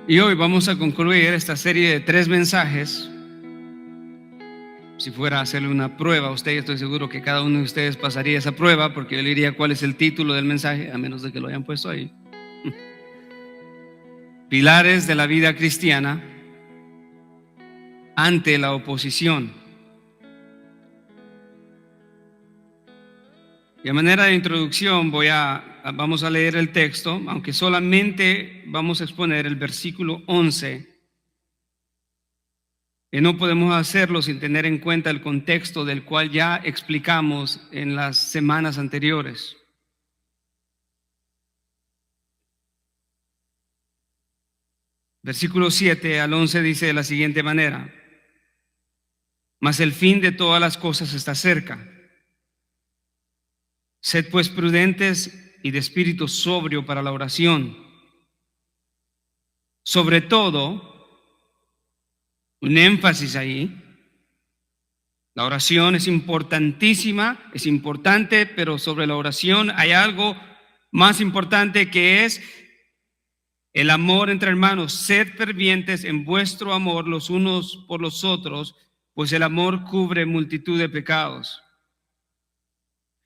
Y hoy vamos a concluir esta serie de 3 mensajes. Si fuera a hacerle una prueba a usted, estoy seguro que cada uno de ustedes pasaría esa prueba, porque yo le diría cuál es el título del mensaje, a menos de que lo hayan puesto ahí. Pilares de la vida cristiana ante la oposición. Y a manera de introducción vamos a leer el texto, aunque solamente vamos a exponer el versículo 11. Y no podemos hacerlo sin tener en cuenta el contexto del cual ya explicamos en las semanas anteriores. Versículo 7 al 11 dice de la siguiente manera: mas el fin de todas las cosas está cerca. Sed pues prudentes y de espíritu sobrio para la oración. Sobre todo, un énfasis ahí, la oración es importantísima, es importante, pero sobre la oración hay algo más importante, que es el amor entre hermanos. Sed fervientes en vuestro amor los unos por los otros, pues el amor cubre multitud de pecados.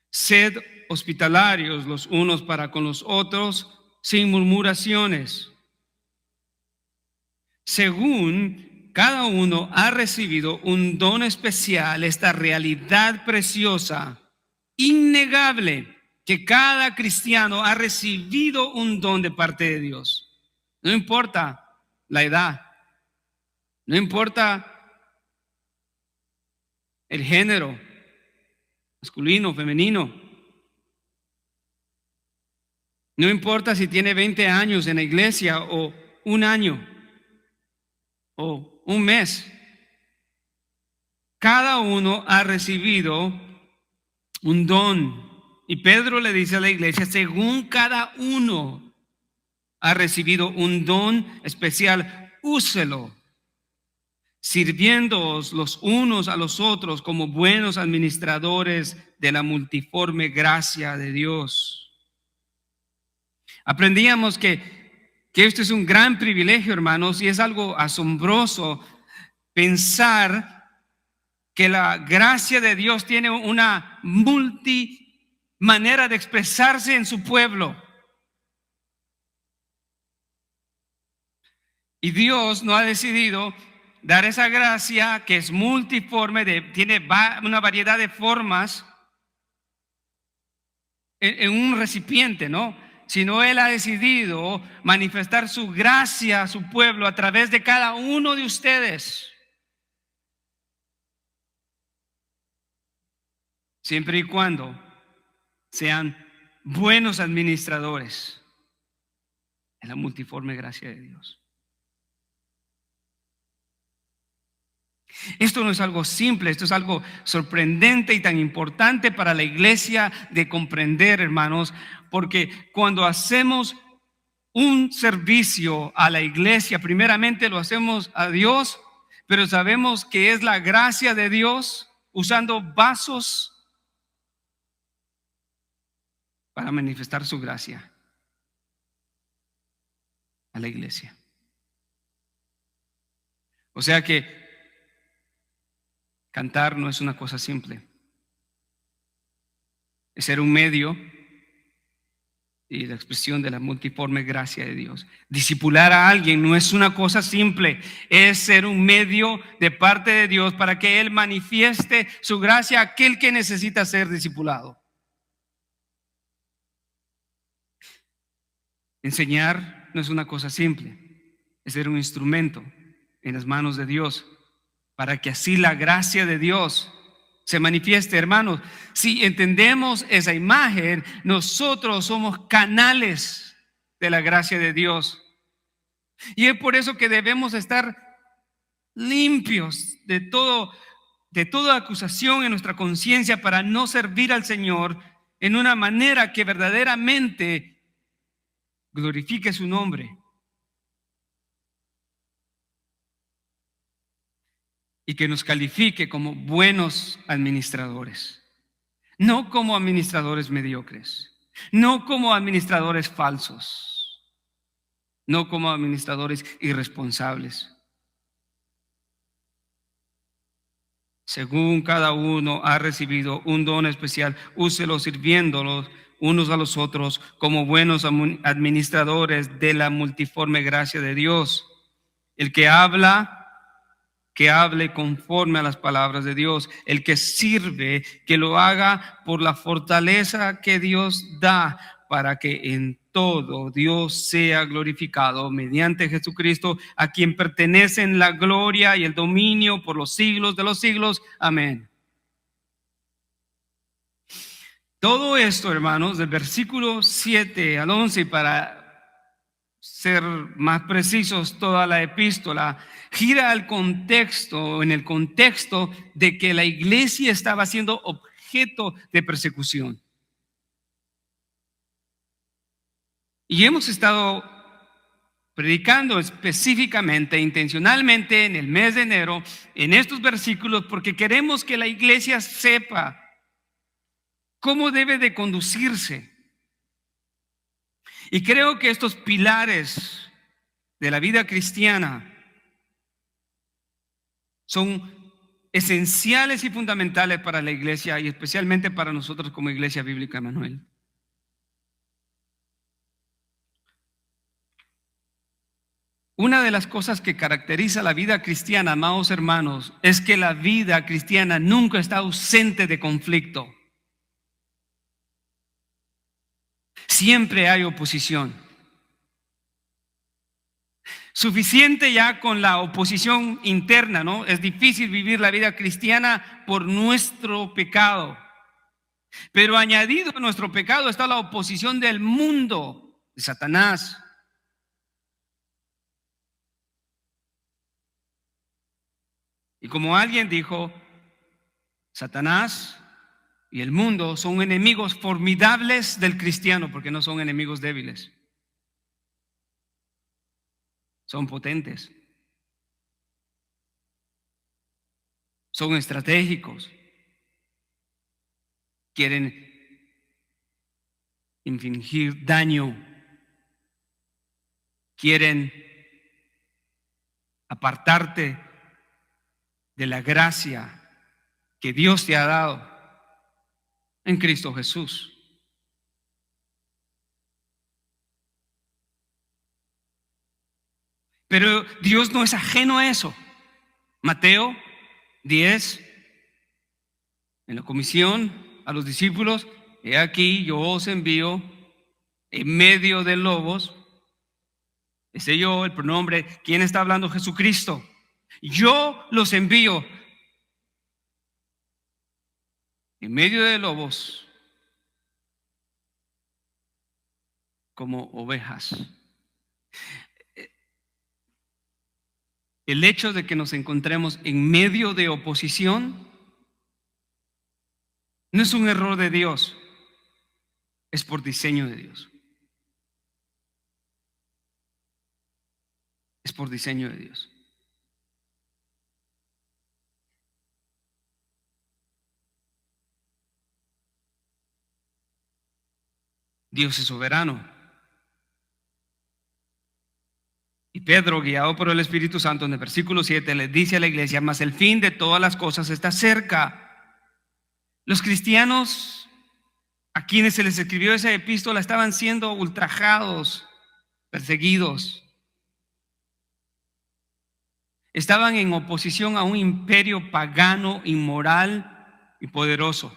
Sed hospitalarios los unos para con los otros, sin murmuraciones. Según cada uno ha recibido un don especial, esta realidad preciosa, innegable, que cada cristiano ha recibido un don de parte de Dios. No importa la edad, no importa el género, masculino, femenino. No importa si tiene 20 años en la iglesia o un año o un mes. Cada uno ha recibido un don. Y Pedro le dice a la iglesia: según cada uno ha recibido un don especial, úselo, sirviéndoos los unos a los otros como buenos administradores de la multiforme gracia de Dios. Aprendíamos que esto es un gran privilegio, hermanos, y es algo asombroso pensar que la gracia de Dios tiene una manera de expresarse en su pueblo. Y Dios no ha decidido dar esa gracia que es multiforme, tiene una variedad de formas en un recipiente, ¿no? Sino Él ha decidido manifestar su gracia a su pueblo a través de cada uno de ustedes. Siempre y cuando sean buenos administradores de la multiforme gracia de Dios. Esto no es algo simple, esto es algo sorprendente y tan importante para la iglesia de comprender, hermanos, porque cuando hacemos un servicio a la iglesia, primeramente lo hacemos a Dios, pero sabemos que es la gracia de Dios usando vasos para manifestar su gracia a la iglesia. O sea que cantar no es una cosa simple. Es ser un medio y la expresión de la multiforme gracia de Dios. Discipular a alguien no es una cosa simple, es ser un medio de parte de Dios para que Él manifieste su gracia a aquel que necesita ser discipulado. Enseñar no es una cosa simple, es ser un instrumento en las manos de Dios para que así la gracia de Dios se manifieste. Hermanos, si entendemos esa imagen, nosotros somos canales de la gracia de Dios. Y es por eso que debemos estar limpios de toda acusación en nuestra conciencia, para no servir al Señor en una manera que verdaderamente glorifique su nombre. Y que nos califique como buenos administradores, no como administradores mediocres, no como administradores falsos. no como administradores irresponsables. Según cada uno ha recibido un don especial, úselo sirviéndolos unos a los otros como buenos administradores de la multiforme gracia de Dios. El que habla, que hable conforme a las palabras de Dios. El que sirve, que lo haga por la fortaleza que Dios da, para que en todo Dios sea glorificado mediante Jesucristo, a quien pertenecen la gloria y el dominio por los siglos de los siglos. Amén. Todo esto, hermanos, del versículo 7 al 11, para ser más precisos, toda la epístola gira al contexto, en el contexto de que la iglesia estaba siendo objeto de persecución. Y hemos estado predicando específicamente, intencionalmente en el mes de enero, en estos versículos, porque queremos que la iglesia sepa cómo debe de conducirse. Y creo que estos pilares de la vida cristiana son esenciales y fundamentales para la iglesia y especialmente para nosotros como Iglesia Bíblica Emanuel. Una de las cosas que caracteriza la vida cristiana, amados hermanos, es que la vida cristiana nunca está ausente de conflicto. Siempre hay oposición. Suficiente ya con la oposición interna, ¿no? Es difícil vivir la vida cristiana por nuestro pecado. Pero añadido a nuestro pecado está la oposición del mundo, de Satanás. Y como alguien dijo, Satanás y el mundo son enemigos formidables del cristiano, porque no son enemigos débiles. Son potentes. Son estratégicos. Quieren infligir daño. Quieren apartarte de la gracia que Dios te ha dado en Cristo Jesús. Pero Dios no es ajeno a eso. Mateo 10, en la comisión a los discípulos, he aquí yo os envío en medio de lobos. Ese yo, el pronombre, ¿quién está hablando? Jesucristo. Yo los envío en medio de lobos como ovejas. El hecho de que nos encontremos en medio de oposición no es un error de Dios, es por diseño de Dios. Es por diseño de Dios. Dios es soberano. Y Pedro, guiado por el Espíritu Santo, en el versículo 7, le dice a la iglesia: mas el fin de todas las cosas está cerca. Los cristianos a quienes se les escribió esa epístola estaban siendo ultrajados, perseguidos. Estaban en oposición a un imperio pagano, inmoral y poderoso.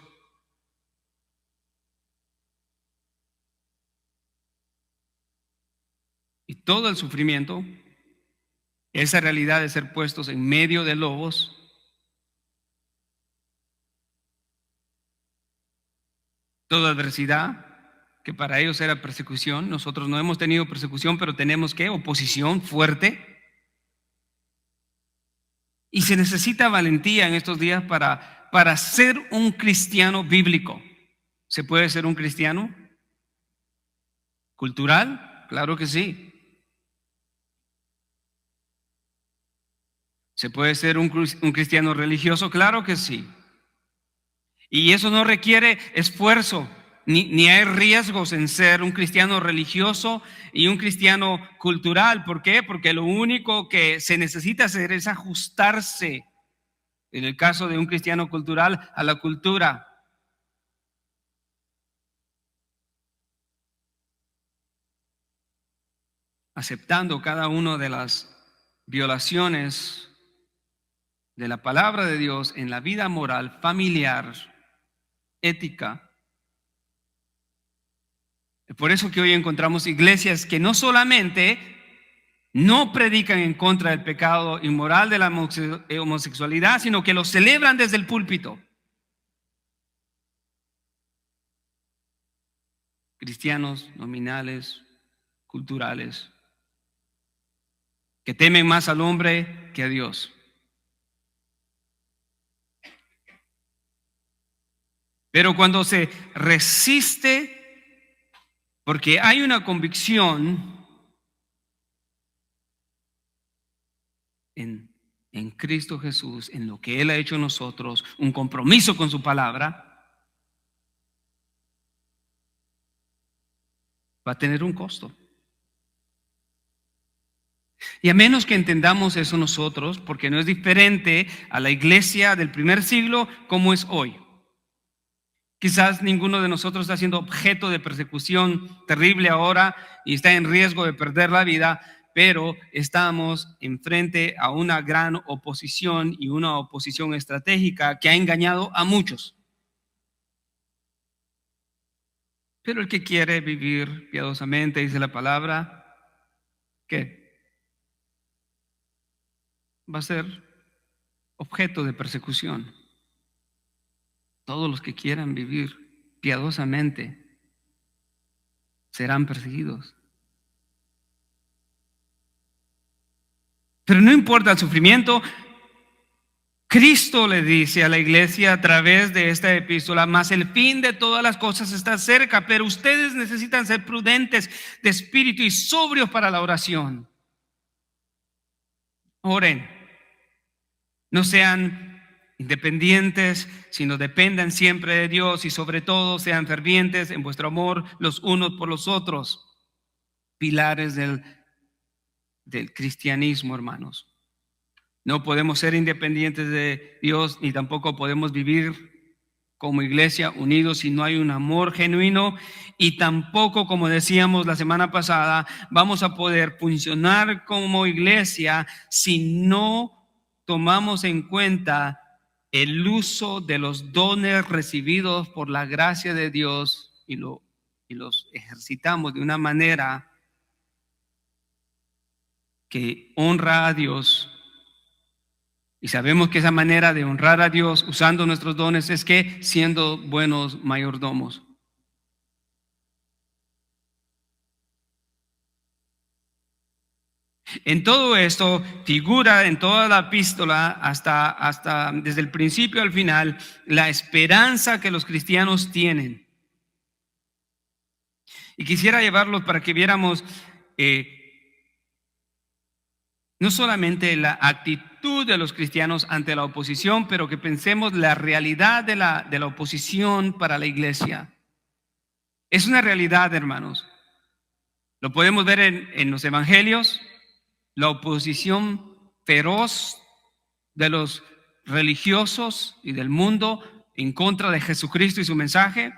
Y todo el sufrimiento, esa realidad de ser puestos en medio de lobos, toda adversidad, que para ellos era persecución. Nosotros no hemos tenido persecución, pero tenemos ¿qué? Oposición fuerte. Y se necesita valentía en estos días para ser un cristiano bíblico. ¿Se puede ser un cristiano cultural? Claro que sí. ¿Se puede ser un cristiano religioso? Claro que sí. Y eso no requiere esfuerzo ni hay riesgos en ser un cristiano religioso y un cristiano cultural. ¿Por qué? Porque lo único que se necesita hacer es ajustarse, en el caso de un cristiano cultural, a la cultura. Aceptando cada una de las violaciones de la palabra de Dios en la vida moral, familiar, ética. Por eso que hoy encontramos iglesias que no solamente no predican en contra del pecado inmoral de la homosexualidad, sino que lo celebran desde el púlpito. Cristianos nominales, culturales, que temen más al hombre que a Dios. Pero cuando se resiste, porque hay una convicción en Cristo Jesús, en lo que Él ha hecho en nosotros, un compromiso con su palabra, va a tener un costo. Y a menos que entendamos eso nosotros, porque no es diferente a la iglesia del primer siglo como es hoy. Quizás ninguno de nosotros está siendo objeto de persecución terrible ahora y está en riesgo de perder la vida, pero estamos enfrente a una gran oposición y una oposición estratégica que ha engañado a muchos. Pero el que quiere vivir piadosamente, dice la palabra, ¿qué? Va a ser objeto de persecución. Todos los que quieran vivir piadosamente serán perseguidos. Pero no importa el sufrimiento, Cristo le dice a la iglesia a través de esta epístola: mas el fin de todas las cosas está cerca, pero ustedes necesitan ser prudentes de espíritu y sobrios para la oración. Oren, no sean independientes, sino dependan siempre de Dios, y sobre todo sean fervientes en vuestro amor los unos por los otros. Pilares del cristianismo, hermanos. No podemos ser independientes de Dios, ni tampoco podemos vivir como iglesia unidos si no hay un amor genuino, y tampoco, como decíamos la semana pasada, vamos a poder funcionar como iglesia si no tomamos en cuenta el uso de los dones recibidos por la gracia de Dios y los ejercitamos de una manera que honra a Dios. Y sabemos que esa manera de honrar a Dios usando nuestros dones es que siendo buenos mayordomos. En todo esto figura en toda la epístola, hasta desde el principio al final, la esperanza que los cristianos tienen. Y quisiera llevarlos para que viéramos no solamente la actitud de los cristianos ante la oposición, pero que pensemos la realidad de la oposición para la iglesia. Es una realidad, hermanos. Lo podemos ver en los evangelios, la oposición feroz de los religiosos y del mundo en contra de Jesucristo y su mensaje.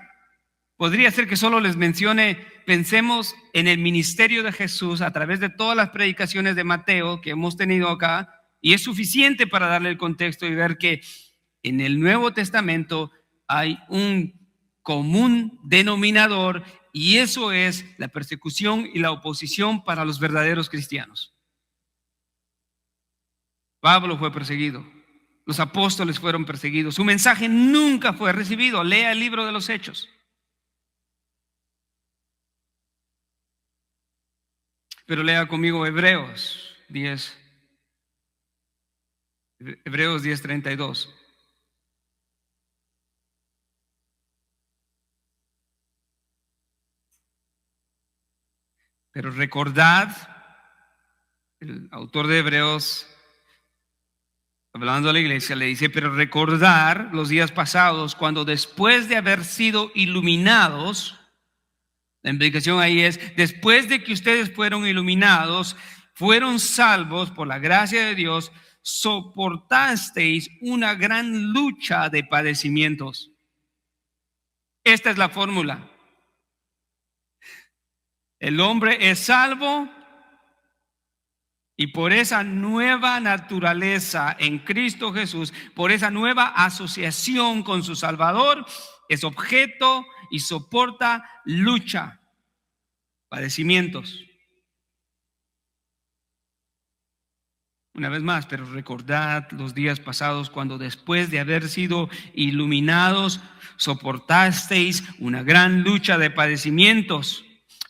Podría ser que solo les mencione, pensemos en el ministerio de Jesús a través de todas las predicaciones de Mateo que hemos tenido acá, y es suficiente para darle el contexto y ver que en el Nuevo Testamento hay un común denominador, y eso es la persecución y la oposición para los verdaderos cristianos. Pablo fue perseguido, los apóstoles fueron perseguidos, su mensaje nunca fue recibido. Lea el libro de los Hechos. Pero lea conmigo Hebreos 10:32. Pero recordad, el autor de Hebreos hablando a la iglesia, le dice, pero recordar los días pasados cuando después de haber sido iluminados, la implicación ahí es, después de que ustedes fueron iluminados, fueron salvos por la gracia de Dios, soportasteis una gran lucha de padecimientos. Esta es la fórmula. El hombre es salvo y por esa nueva naturaleza en Cristo Jesús, por esa nueva asociación con su Salvador, es objeto y soporta lucha, padecimientos. Una vez más, pero recordad los días pasados cuando después de haber sido iluminados, soportasteis una gran lucha de padecimientos.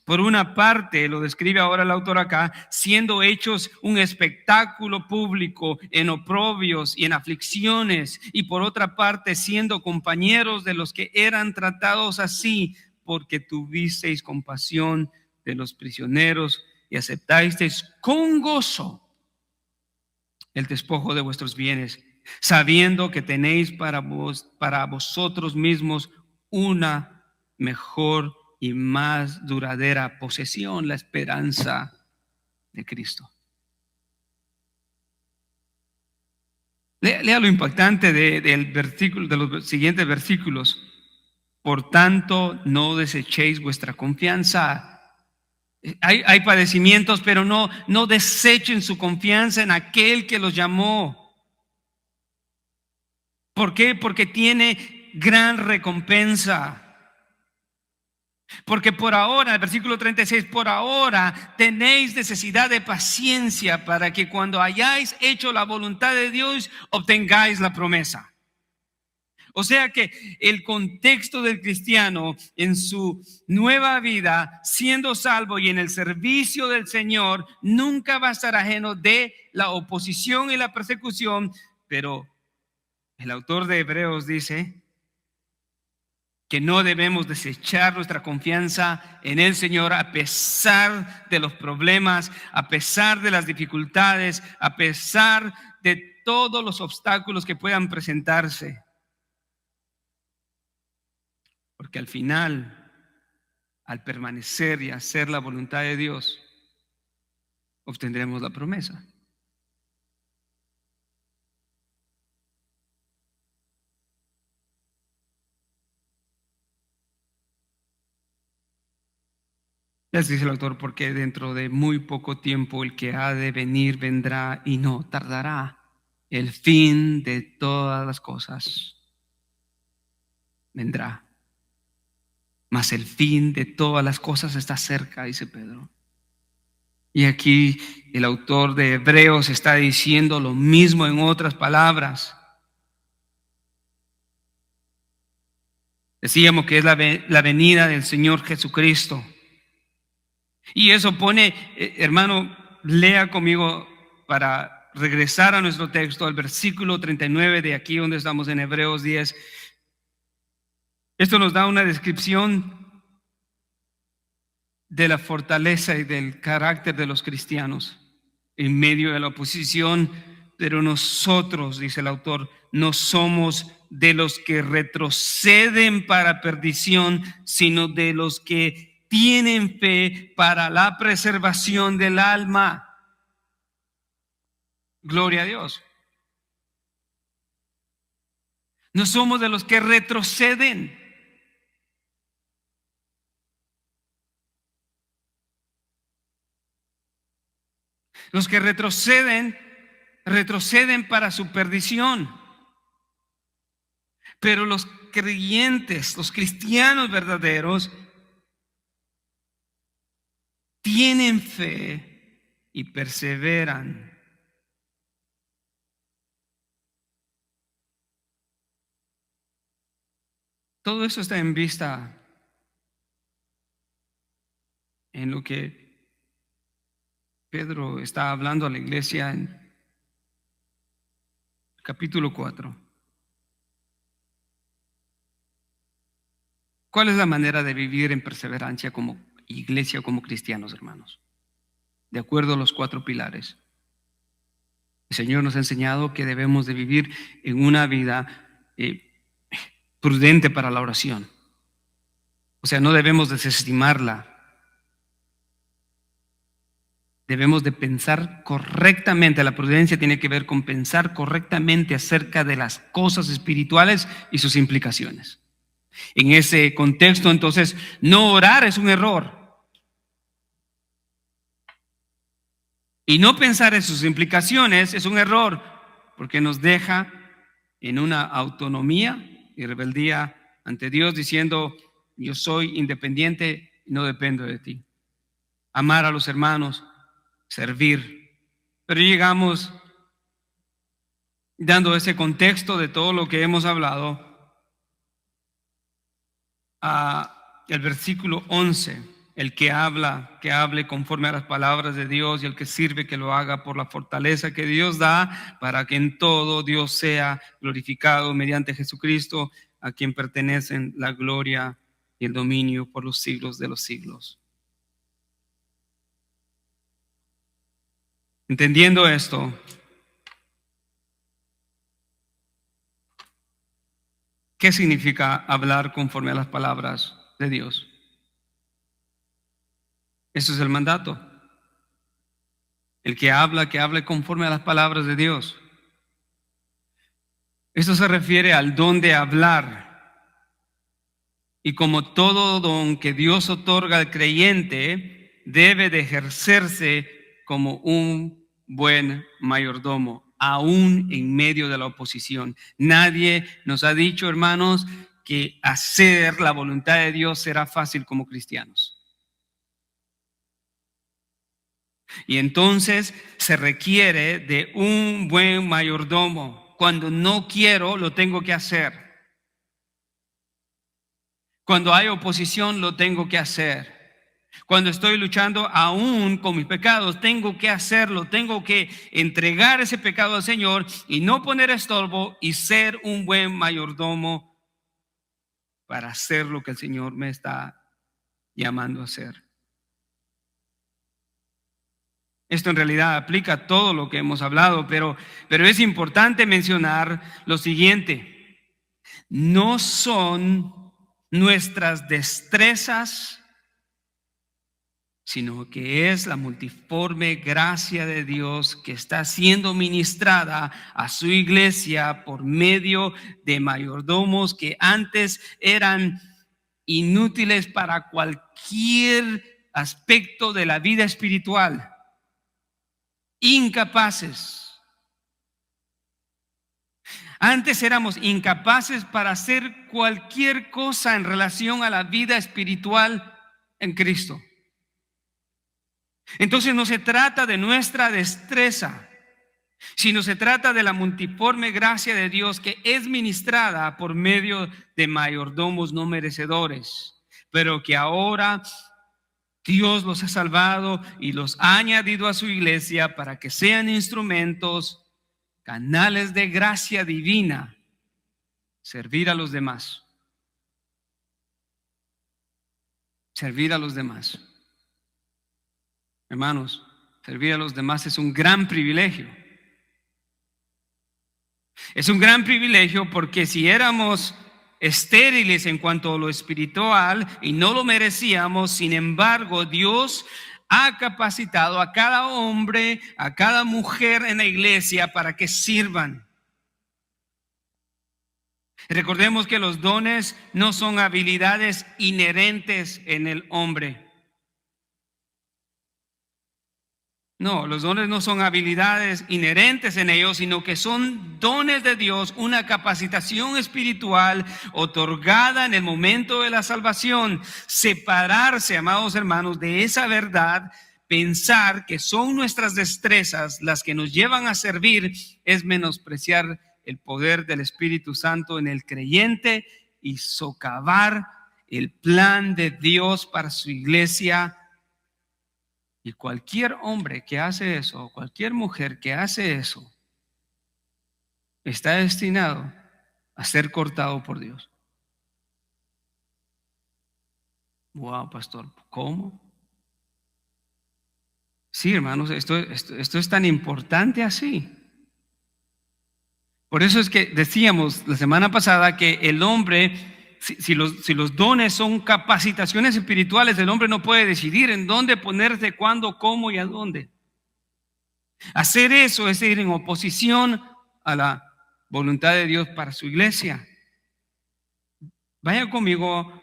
Por una parte, lo describe ahora el autor acá, siendo hechos un espectáculo público en oprobios y en aflicciones, y por otra parte, siendo compañeros de los que eran tratados así, porque tuvisteis compasión de los prisioneros y aceptasteis con gozo el despojo de vuestros bienes, sabiendo que tenéis para vosotros mismos una mejor y más duradera posesión, la esperanza de Cristo. Lea lo impactante del versículo, de los siguientes versículos. Por tanto, no desechéis vuestra confianza. Hay padecimientos, pero no desechen su confianza en aquel que los llamó. ¿Por qué? Porque tiene gran recompensa. Porque por ahora, el versículo 36, por ahora tenéis necesidad de paciencia para que cuando hayáis hecho la voluntad de Dios, obtengáis la promesa. O sea que el contexto del cristiano en su nueva vida, siendo salvo y en el servicio del Señor, nunca va a estar ajeno de la oposición y la persecución. Pero el autor de Hebreos dice que no debemos desechar nuestra confianza en el Señor a pesar de los problemas, a pesar de las dificultades, a pesar de todos los obstáculos que puedan presentarse. Porque al final, al permanecer y hacer la voluntad de Dios, obtendremos la promesa. Les dice el autor, porque dentro de muy poco tiempo el que ha de venir vendrá y no tardará. El fin de todas las cosas vendrá. Mas el fin de todas las cosas está cerca, dice Pedro. Y aquí el autor de Hebreos está diciendo lo mismo en otras palabras. Decíamos que es la venida del Señor Jesucristo. Y eso pone, hermano, lea conmigo para regresar a nuestro texto, al versículo 39 de aquí donde estamos en Hebreos 10. Esto nos da una descripción de la fortaleza y del carácter de los cristianos en medio de la oposición, pero nosotros, dice el autor, no somos de los que retroceden para perdición, sino de los que tienen fe para la preservación del alma. Gloria a Dios. No somos de los que retroceden. Los que retroceden para su perdición. Pero los creyentes, los cristianos verdaderos, tienen fe y perseveran. Todo eso está en vista en lo que Pedro está hablando a la iglesia en capítulo 4. ¿Cuál es la manera de vivir en perseverancia como iglesia, como cristianos, hermanos? De acuerdo a los 4 pilares. El Señor nos ha enseñado que debemos de vivir en una vida prudente para la oración. O sea, no debemos desestimarla. Debemos de pensar correctamente. La prudencia tiene que ver con pensar correctamente acerca de las cosas espirituales y sus implicaciones. En ese contexto, entonces, no orar es un error. Y no pensar en sus implicaciones es un error, porque nos deja en una autonomía y rebeldía ante Dios, diciendo: yo soy independiente y no dependo de ti. Amar a los hermanos, servir. Pero llegamos, dando ese contexto de todo lo que hemos hablado, a el versículo 11. El que habla, que hable conforme a las palabras de Dios, y el que sirve, que lo haga por la fortaleza que Dios da, para que en todo Dios sea glorificado mediante Jesucristo, a quien pertenecen la gloria y el dominio por los siglos de los siglos. Entendiendo esto, ¿qué significa hablar conforme a las palabras de Dios? Eso es el mandato. El que hable conforme a las palabras de Dios. Esto se refiere al don de hablar. Y como todo don que Dios otorga al creyente, debe de ejercerse como un buen mayordomo, aún en medio de la oposición. Nadie nos ha dicho, hermanos, que hacer la voluntad de Dios será fácil como cristianos. Y entonces se requiere de un buen mayordomo. Cuando no quiero, lo tengo que hacer. Cuando hay oposición, lo tengo que hacer. Cuando estoy luchando aún con mis pecados, tengo que hacerlo. Tengo que entregar ese pecado al Señor y no poner estorbo, y ser un buen mayordomo para hacer lo que el Señor me está llamando a hacer. Esto en realidad aplica a todo lo que hemos hablado, pero es importante mencionar lo siguiente: no son nuestras destrezas, sino que es la multiforme gracia de Dios que está siendo ministrada a su iglesia por medio de mayordomos que antes eran inútiles para cualquier aspecto de la vida espiritual. Incapaces. Antes éramos incapaces para hacer cualquier cosa en relación a la vida espiritual en Cristo. Entonces no se trata de nuestra destreza, sino se trata de la multiforme gracia de Dios que es ministrada por medio de mayordomos no merecedores, pero que ahora Dios los ha salvado y los ha añadido a su iglesia para que sean instrumentos, canales de gracia divina, servir a los demás. Servir a los demás. Hermanos, servir a los demás es un gran privilegio. Es un gran privilegio porque si éramos estériles en cuanto a lo espiritual y no lo merecíamos, sin embargo, Dios ha capacitado a cada hombre, a cada mujer en la iglesia para que sirvan. Recordemos que los dones no son habilidades inherentes en el hombre. No, los dones no son habilidades inherentes en ellos, sino que son dones de Dios, una capacitación espiritual otorgada en el momento de la salvación. Separarse, amados hermanos, de esa verdad, pensar que son nuestras destrezas las que nos llevan a servir, es menospreciar el poder del Espíritu Santo en el creyente y socavar el plan de Dios para su iglesia. Y cualquier hombre que hace eso, cualquier mujer que hace eso, está destinado a ser cortado por Dios. Wow, pastor, ¿cómo? Sí, hermanos, esto es tan importante así. Por eso es que decíamos la semana pasada que el hombre, si los dones son capacitaciones espirituales, el hombre no puede decidir en dónde ponerse, cuándo, cómo y a dónde. Hacer eso es ir en oposición a la voluntad de Dios para su iglesia. Vaya conmigo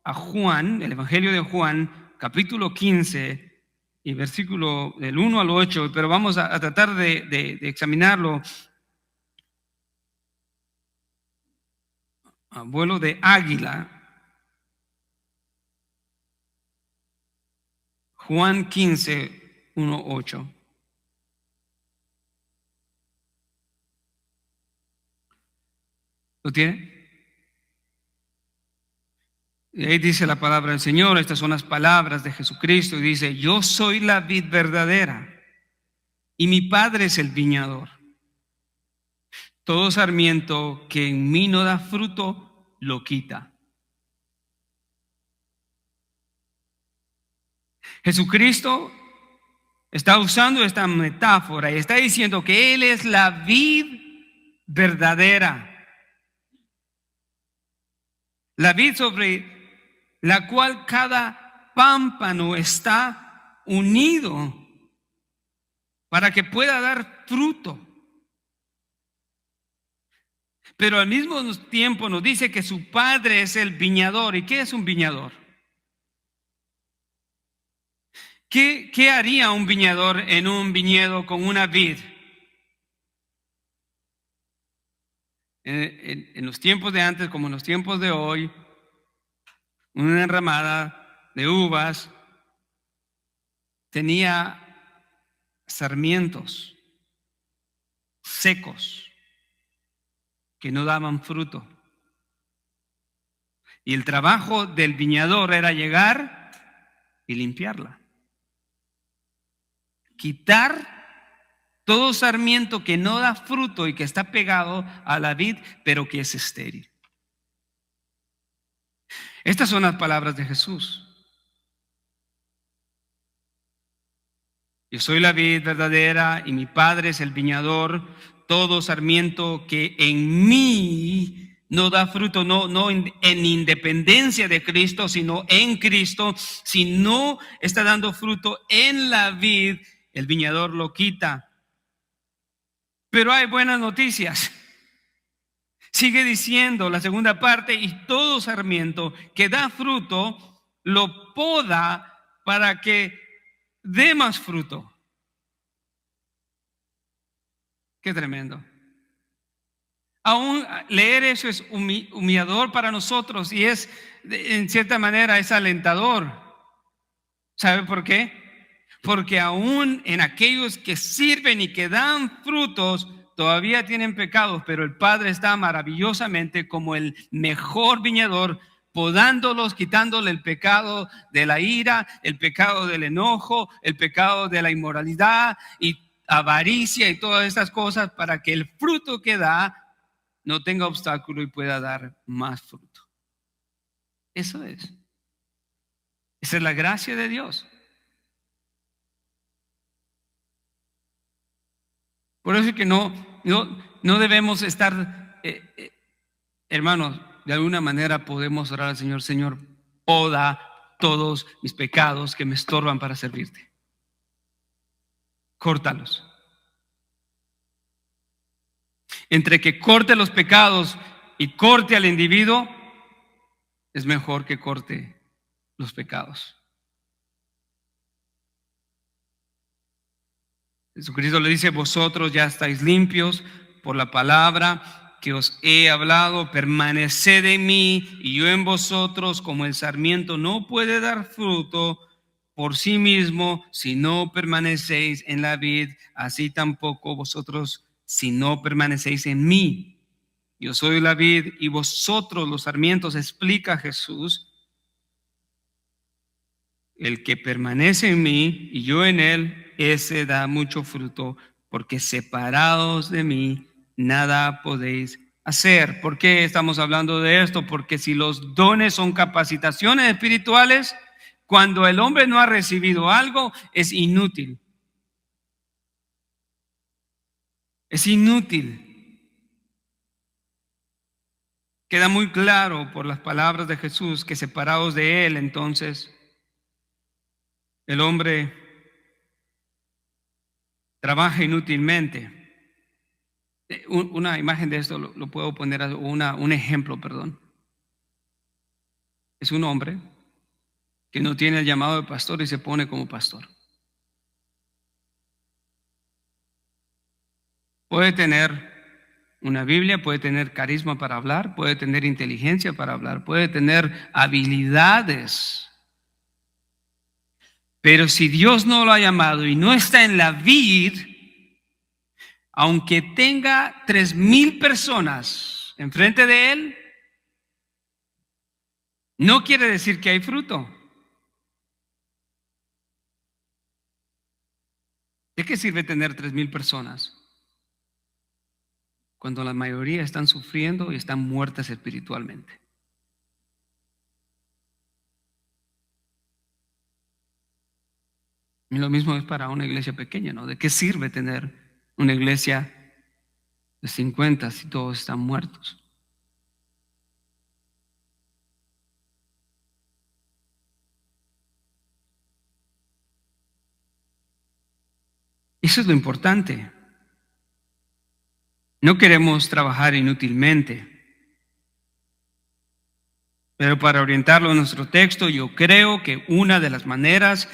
a Juan, el Evangelio de Juan, capítulo 15 y versículo del 1 al 8, pero vamos a tratar de examinarlo a vuelo de águila. Juan 15, 1, 8. ¿Lo tiene? Y ahí dice la palabra del Señor, estas son las palabras de Jesucristo, y dice: yo soy la vid verdadera y mi Padre es el viñador. Todo sarmiento que en mí no da fruto, lo quita. Jesucristo está usando esta metáfora y está diciendo que Él es la vid verdadera. La vid sobre la cual cada pámpano está unido para que pueda dar fruto. Pero al mismo tiempo nos dice que su Padre es el viñador. ¿Y qué es un viñador? ¿Qué haría un viñador en un viñedo con una vid? En los tiempos de antes, como en los tiempos de hoy, una enramada de uvas tenía sarmientos secos que no daban fruto. Y el trabajo del viñador era llegar y limpiarla. Quitar todo sarmiento que no da fruto y que está pegado a la vid, pero que es estéril. Estas son las palabras de Jesús. Yo soy la vid verdadera y mi Padre es el viñador. Todo sarmiento que en mí no da fruto, no en independencia de Cristo, sino en Cristo, si no está dando fruto en la vid, el viñador lo quita. Pero hay buenas noticias. Sigue diciendo la segunda parte: y todo sarmiento que da fruto lo poda para que dé más fruto. Qué tremendo. Aún leer eso es humillador para nosotros y es, en cierta manera, es alentador. ¿Sabe por qué? Porque aún en aquellos que sirven y que dan frutos, todavía tienen pecados, pero el Padre está maravillosamente como el mejor viñador, podándolos, quitándole el pecado de la ira, el pecado del enojo, el pecado de la inmoralidad y avaricia y todas estas cosas, para que el fruto que da no tenga obstáculo y pueda dar más fruto. Eso es. Esa es la gracia de Dios. Por eso es que no debemos estar, hermanos, de alguna manera podemos orar al Señor: Señor, poda todos mis pecados que me estorban para servirte. Córtalos. Entre que corte los pecados y corte al individuo, es mejor que corte los pecados. Jesucristo le dice: vosotros ya estáis limpios por la palabra que os he hablado, permaneced en mí y yo en vosotros. Como el sarmiento no puede dar fruto por sí mismo si no permanecéis en la vid, así tampoco vosotros si no permanecéis en mí. Yo soy la vid y vosotros los sarmientos, explica Jesús. El que permanece en mí y yo en él, ese da mucho fruto, porque separados de mí nada podéis hacer. ¿Por qué estamos hablando de esto? Porque si los dones son capacitaciones espirituales, cuando el hombre no ha recibido algo, es inútil. Es inútil. Queda muy claro por las palabras de Jesús que separados de Él, entonces, el hombre trabaja inútilmente. Una imagen de esto lo puedo poner, un ejemplo, perdón. Es un hombre que no tiene el llamado de pastor y se pone como pastor. Puede tener una Biblia, puede tener carisma para hablar, puede tener inteligencia para hablar, puede tener habilidades. Pero si Dios no lo ha llamado y no está en la vid, aunque tenga 3,000 personas enfrente de él, no quiere decir que hay fruto. ¿De qué sirve tener 3,000 personas cuando la mayoría están sufriendo y están muertas espiritualmente? Y lo mismo es para una iglesia pequeña, ¿no? ¿De qué sirve tener una iglesia de 50 si todos están muertos? Eso es lo importante. No queremos trabajar inútilmente. Pero para orientarlo a nuestro texto, yo creo que una de las maneras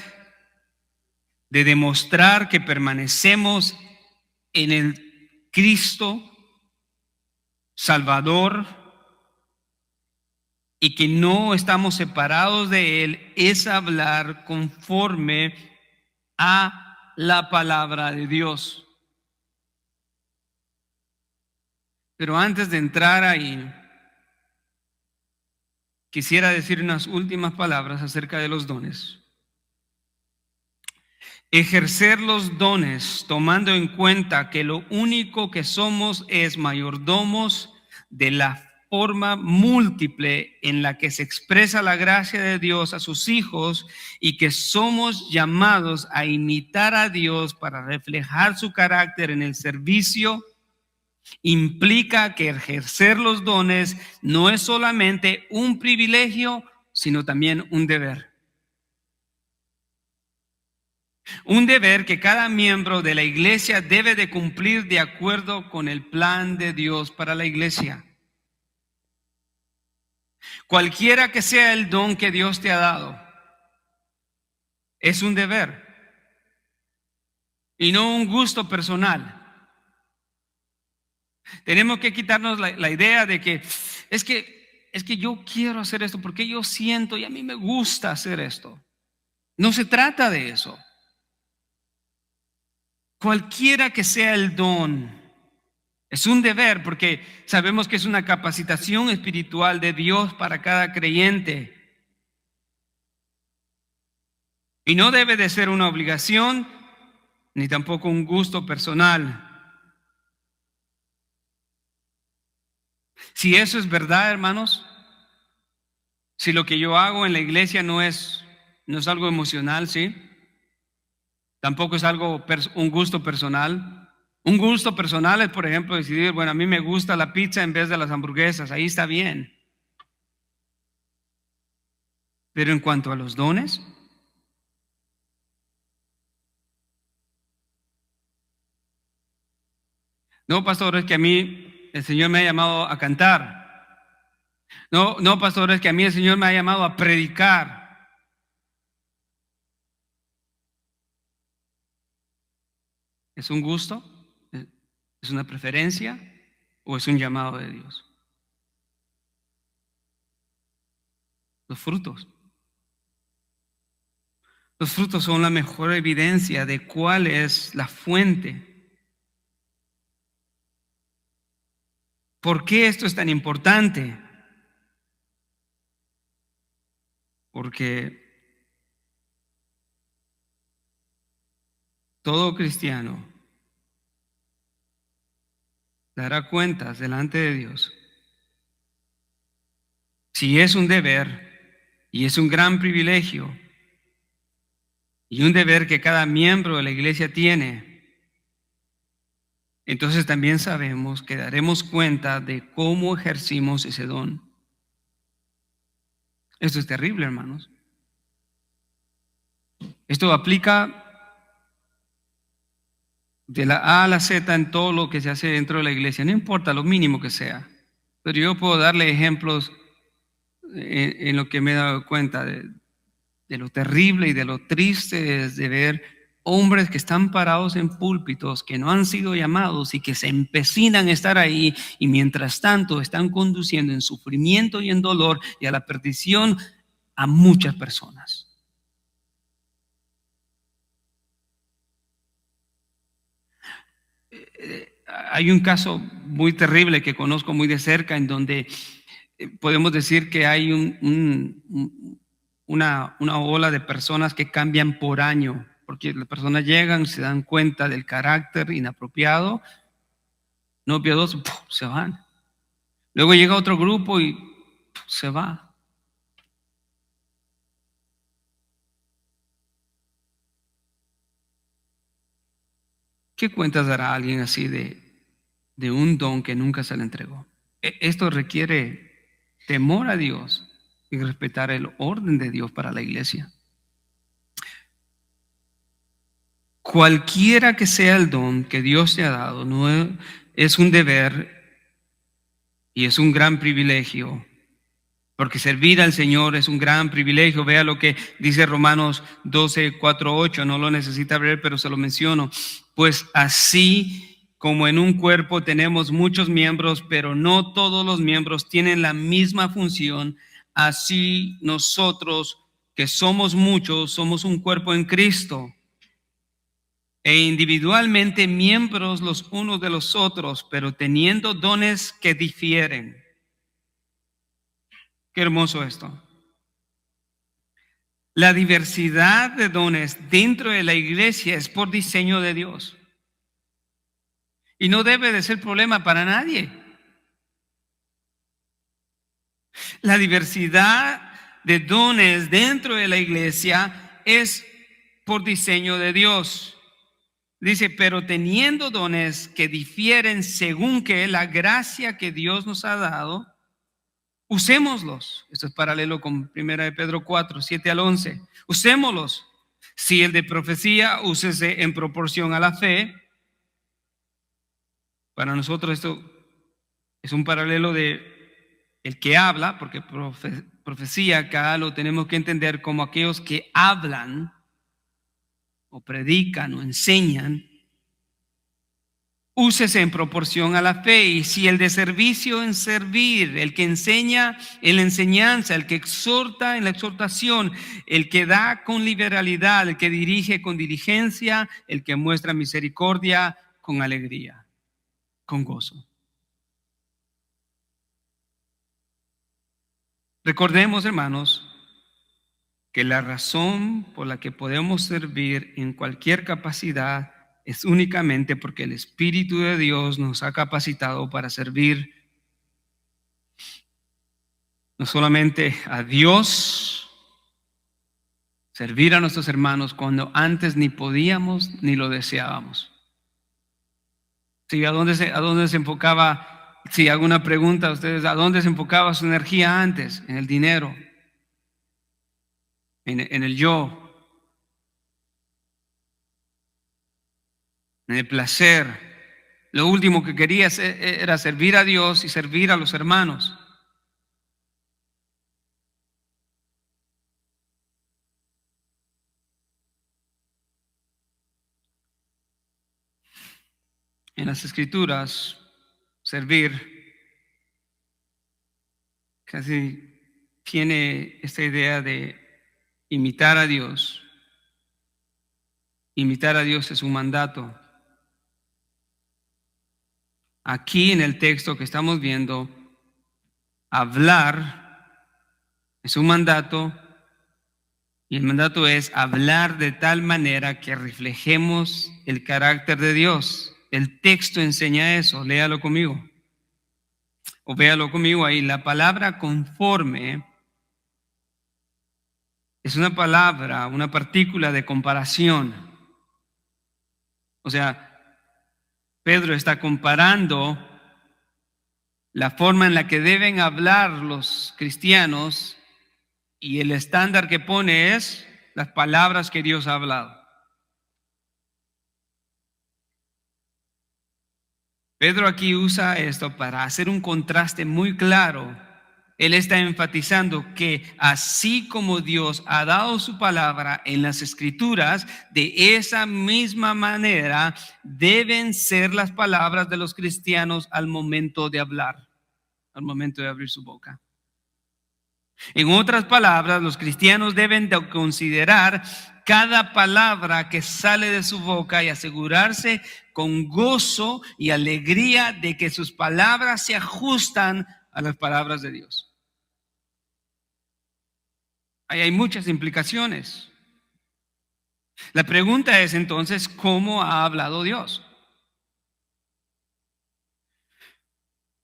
de demostrar que permanecemos en el Cristo Salvador y que no estamos separados de Él es hablar conforme a la palabra de Dios. Pero antes de entrar ahí, quisiera decir unas últimas palabras acerca de los dones. Ejercer los dones tomando en cuenta que lo único que somos es mayordomos de la forma múltiple en la que se expresa la gracia de Dios a sus hijos y que somos llamados a imitar a Dios para reflejar su carácter en el servicio, implica que ejercer los dones no es solamente un privilegio, sino también un deber. Un deber que cada miembro de la iglesia debe de cumplir de acuerdo con el plan de Dios para la iglesia. Cualquiera que sea el don que Dios te ha dado, es un deber y no un gusto personal. Tenemos que quitarnos la idea de que es que yo quiero hacer esto porque yo siento y a mí me gusta hacer esto. No se trata de eso. Cualquiera que sea el don, es un deber porque sabemos que es una capacitación espiritual de Dios para cada creyente. Y no debe de ser una obligación ni tampoco un gusto personal. Si eso es verdad, hermanos, si lo que yo hago en la iglesia no es algo emocional, ¿sí? Tampoco es un gusto personal. Un gusto personal es, por ejemplo, decidir, bueno, a mí me gusta la pizza en vez de las hamburguesas, ahí está bien. Pero en cuanto a los dones, no, pastor, es que a mí el Señor me ha llamado a cantar. No, pastor, es que a mí el Señor me ha llamado a predicar. ¿Es un gusto? ¿Es una preferencia? ¿O es un llamado de Dios? Los frutos. Los frutos son la mejor evidencia de cuál es la fuente. ¿Por qué esto es tan importante? Porque todo cristiano dará cuentas delante de Dios. Si es un deber y es un gran privilegio y un deber que cada miembro de la iglesia tiene, entonces también sabemos que daremos cuenta de cómo ejercimos ese don. Esto es terrible, hermanos. Esto aplica de la A a la Z en todo lo que se hace dentro de la iglesia, no importa lo mínimo que sea. Pero yo puedo darle ejemplos en lo que me he dado cuenta de lo terrible y de lo triste es de ver hombres que están parados en púlpitos, que no han sido llamados y que se empecinan a estar ahí y mientras tanto están conduciendo en sufrimiento y en dolor y a la perdición a muchas personas. Hay un caso muy terrible que conozco muy de cerca en donde podemos decir que hay una ola de personas que cambian por año, porque las personas llegan, se dan cuenta del carácter inapropiado, no piadoso, se van. Luego llega otro grupo y se va. ¿Qué cuentas dará alguien así de un don que nunca se le entregó? Esto requiere temor a Dios y respetar el orden de Dios para la iglesia. Cualquiera que sea el don que Dios te ha dado, no es un deber y es un gran privilegio, porque servir al Señor es un gran privilegio. Vea lo que dice Romanos 12, 4, 8, no lo necesita ver, pero se lo menciono. Pues así como en un cuerpo tenemos muchos miembros, pero no todos los miembros tienen la misma función, así nosotros que somos muchos, somos un cuerpo en Cristo e individualmente miembros los unos de los otros, pero teniendo dones que difieren. Qué hermoso esto. La diversidad de dones dentro de la iglesia es por diseño de Dios. Y no debe de ser problema para nadie. La diversidad de dones dentro de la iglesia es por diseño de Dios. Dice, pero teniendo dones que difieren según que la gracia que Dios nos ha dado, usémoslos. Esto es paralelo con 1 de Pedro 4, 7 al 11. Usémoslos. Si el de profecía, úsese en proporción a la fe. Para nosotros esto es un paralelo de el que habla, porque profecía acá lo tenemos que entender como aquellos que hablan o predican o enseñan. Úsese en proporción a la fe. Y si el de servicio, en servir, el que enseña en la enseñanza, el que exhorta en la exhortación, el que da con liberalidad, el que dirige con diligencia, el que muestra misericordia con alegría, con gozo. Recordemos, hermanos, que la razón por la que podemos servir en cualquier capacidad es únicamente porque el Espíritu de Dios nos ha capacitado para servir no solamente a Dios, servir a nuestros hermanos cuando antes ni podíamos ni lo deseábamos. Sí, ¿a dónde se enfocaba? Si hago una pregunta a ustedes, ¿a dónde se enfocaba su energía antes? En el dinero, en el yo, en el placer. Lo último que quería era servir a Dios y servir a los hermanos. En las Escrituras, servir casi tiene esta idea de imitar a Dios. Imitar a Dios es un mandato. Aquí en el texto que estamos viendo, hablar es un mandato y el mandato es hablar de tal manera que reflejemos el carácter de Dios. El texto enseña eso, léalo conmigo. O véalo conmigo ahí. La palabra conforme es una palabra, una partícula de comparación. O sea, Pedro está comparando la forma en la que deben hablar los cristianos y el estándar que pone es las palabras que Dios ha hablado. Pedro aquí usa esto para hacer un contraste muy claro. Él está enfatizando que así como Dios ha dado su palabra en las Escrituras, de esa misma manera deben ser las palabras de los cristianos al momento de hablar, al momento de abrir su boca. En otras palabras, los cristianos deben de considerar cada palabra que sale de su boca y asegurarse con gozo y alegría de que sus palabras se ajustan a las palabras de Dios. Ahí hay muchas implicaciones. La pregunta es entonces, ¿cómo ha hablado Dios?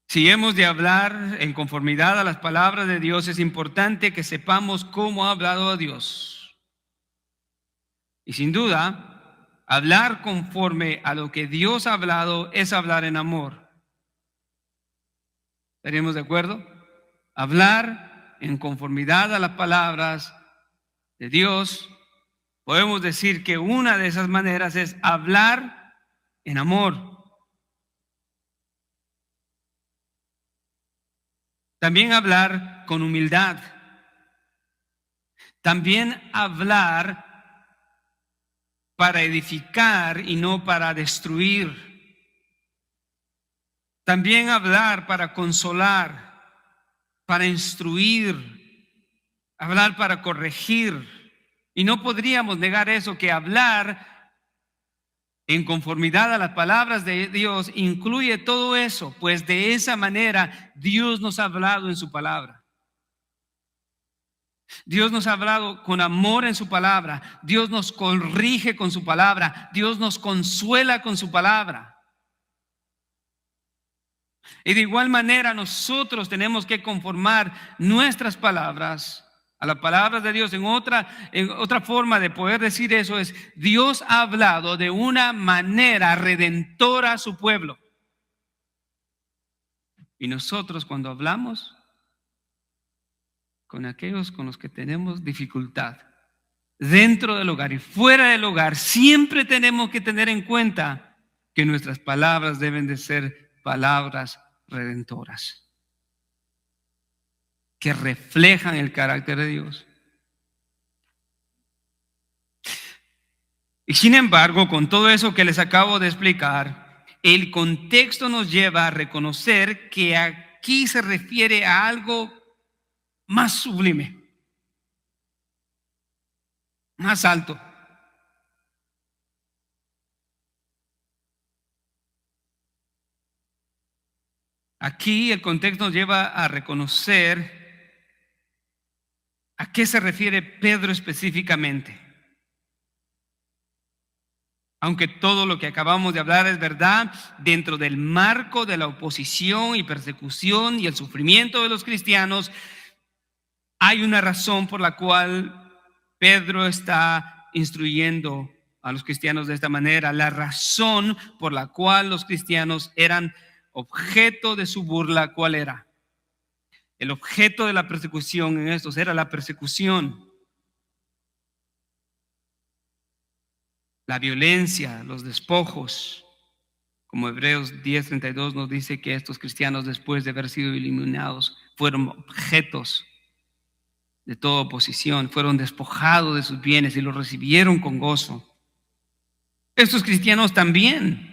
Si hemos de hablar en conformidad a las palabras de Dios, es importante que sepamos cómo ha hablado Dios. Y sin duda, hablar conforme a lo que Dios ha hablado es hablar en amor. ¿Estaríamos de acuerdo? Hablar en conformidad a las palabras de Dios. Podemos decir que una de esas maneras es hablar en amor. También hablar con humildad. También hablar para edificar y no para destruir. También hablar para consolar, para instruir, hablar para corregir. Y no podríamos negar eso, que hablar en conformidad a las palabras de Dios incluye todo eso, pues de esa manera Dios nos ha hablado en su palabra. Dios nos ha hablado con amor en su palabra. Dios nos corrige con su palabra. Dios nos consuela con su palabra. Y de igual manera nosotros tenemos que conformar nuestras palabras a las palabras de Dios. En otra forma de poder decir eso es: Dios ha hablado de una manera redentora a su pueblo. Y nosotros, cuando hablamos con aquellos con los que tenemos dificultad, dentro del hogar y fuera del hogar, siempre tenemos que tener en cuenta que nuestras palabras deben de ser palabras redentoras, que reflejan el carácter de Dios. Y sin embargo, con todo eso que les acabo de explicar, el contexto nos lleva a reconocer que aquí se refiere a algo más sublime, más alto. Aquí el contexto nos lleva a reconocer a qué se refiere Pedro específicamente. Aunque todo lo que acabamos de hablar es verdad, dentro del marco de la oposición y persecución y el sufrimiento de los cristianos, hay una razón por la cual Pedro está instruyendo a los cristianos de esta manera. La razón por la cual los cristianos eran objeto de su burla, ¿cuál era? El objeto de la persecución en estos era la persecución, la violencia, los despojos. Como Hebreos 10:32 nos dice que estos cristianos, después de haber sido eliminados, fueron objetos de toda oposición, fueron despojados de sus bienes y los recibieron con gozo. Estos cristianos también.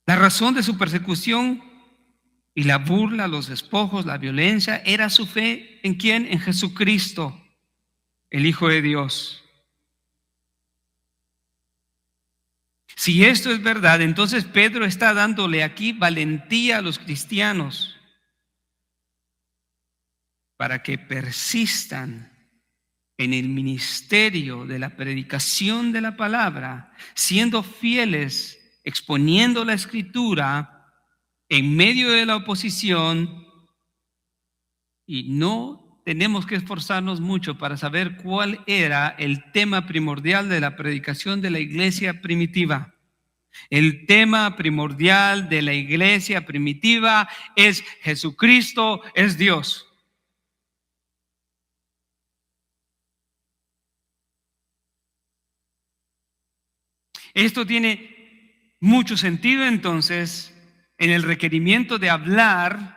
La razón de su persecución y la burla, los despojos, la violencia, era su fe ¿en quién? En Jesucristo, el Hijo de Dios. Si esto es verdad, entonces Pedro está dándole aquí valentía a los cristianos para que persistan en el ministerio de la predicación de la palabra, siendo fieles, exponiendo la Escritura en medio de la oposición y no tenemos que esforzarnos mucho para saber cuál era el tema primordial de la predicación de la iglesia primitiva. El tema primordial de la iglesia primitiva es Jesucristo es Dios. Esto tiene mucho sentido entonces en el requerimiento de hablar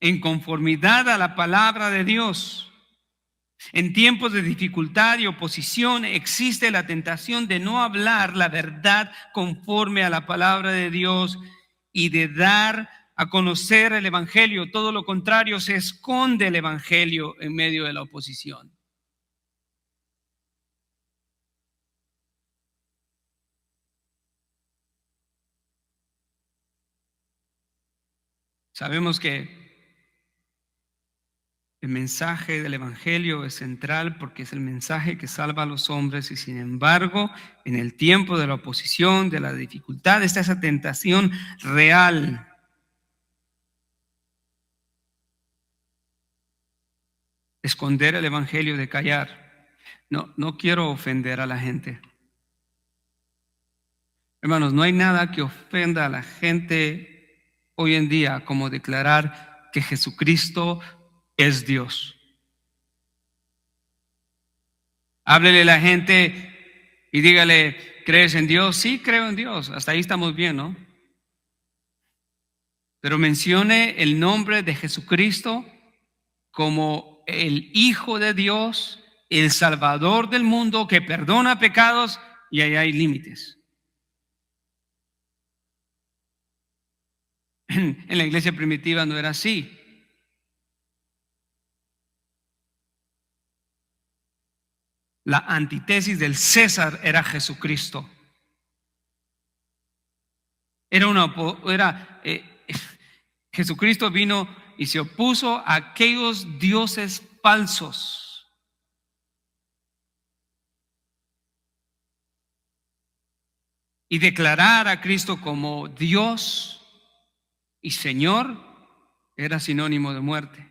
en conformidad a la palabra de Dios. En tiempos de dificultad y oposición existe la tentación de no hablar la verdad conforme a la palabra de Dios y de dar a conocer el evangelio. Todo lo contrario, se esconde el evangelio en medio de la oposición. Sabemos que el mensaje del evangelio es central porque es el mensaje que salva a los hombres y sin embargo, en el tiempo de la oposición, de la dificultad, está esa tentación real. Esconder el evangelio, de callar. No quiero ofender a la gente. Hermanos, no hay nada que ofenda a la gente hoy en día como declarar que Jesucristo es Dios. Háblele a la gente y dígale, ¿crees en Dios? Sí, creo en Dios. Hasta ahí estamos bien, ¿no? Pero mencione el nombre de Jesucristo como el Hijo de Dios, el Salvador del mundo, que perdona pecados, y ahí hay límites. En la iglesia primitiva no era así. La antítesis del César era Jesucristo. Jesucristo vino y se opuso a aquellos dioses falsos. Y declarar a Cristo como Dios y Señor era sinónimo de muerte.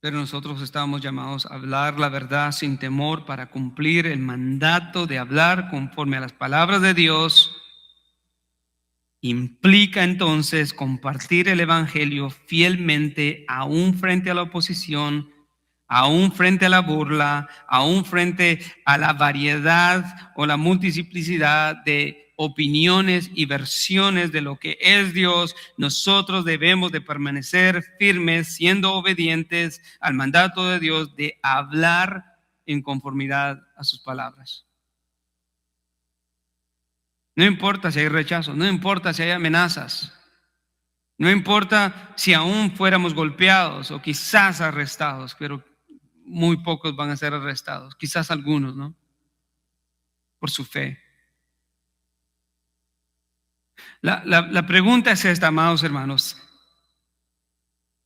Pero nosotros estábamos llamados a hablar la verdad sin temor para cumplir el mandato de hablar conforme a las palabras de Dios. Implica entonces compartir el evangelio fielmente, aún frente a la oposición, aún frente a la burla, aún frente a la variedad o la multiplicidad de opiniones y versiones de lo que es Dios. Nosotros debemos de permanecer firmes, siendo obedientes al mandato de Dios de hablar en conformidad a sus palabras. No importa si hay rechazo, no importa si hay amenazas, no importa si aún fuéramos golpeados o quizás arrestados, pero muy pocos van a ser arrestados, quizás algunos, ¿no? Por su fe. La pregunta es esta, amados hermanos.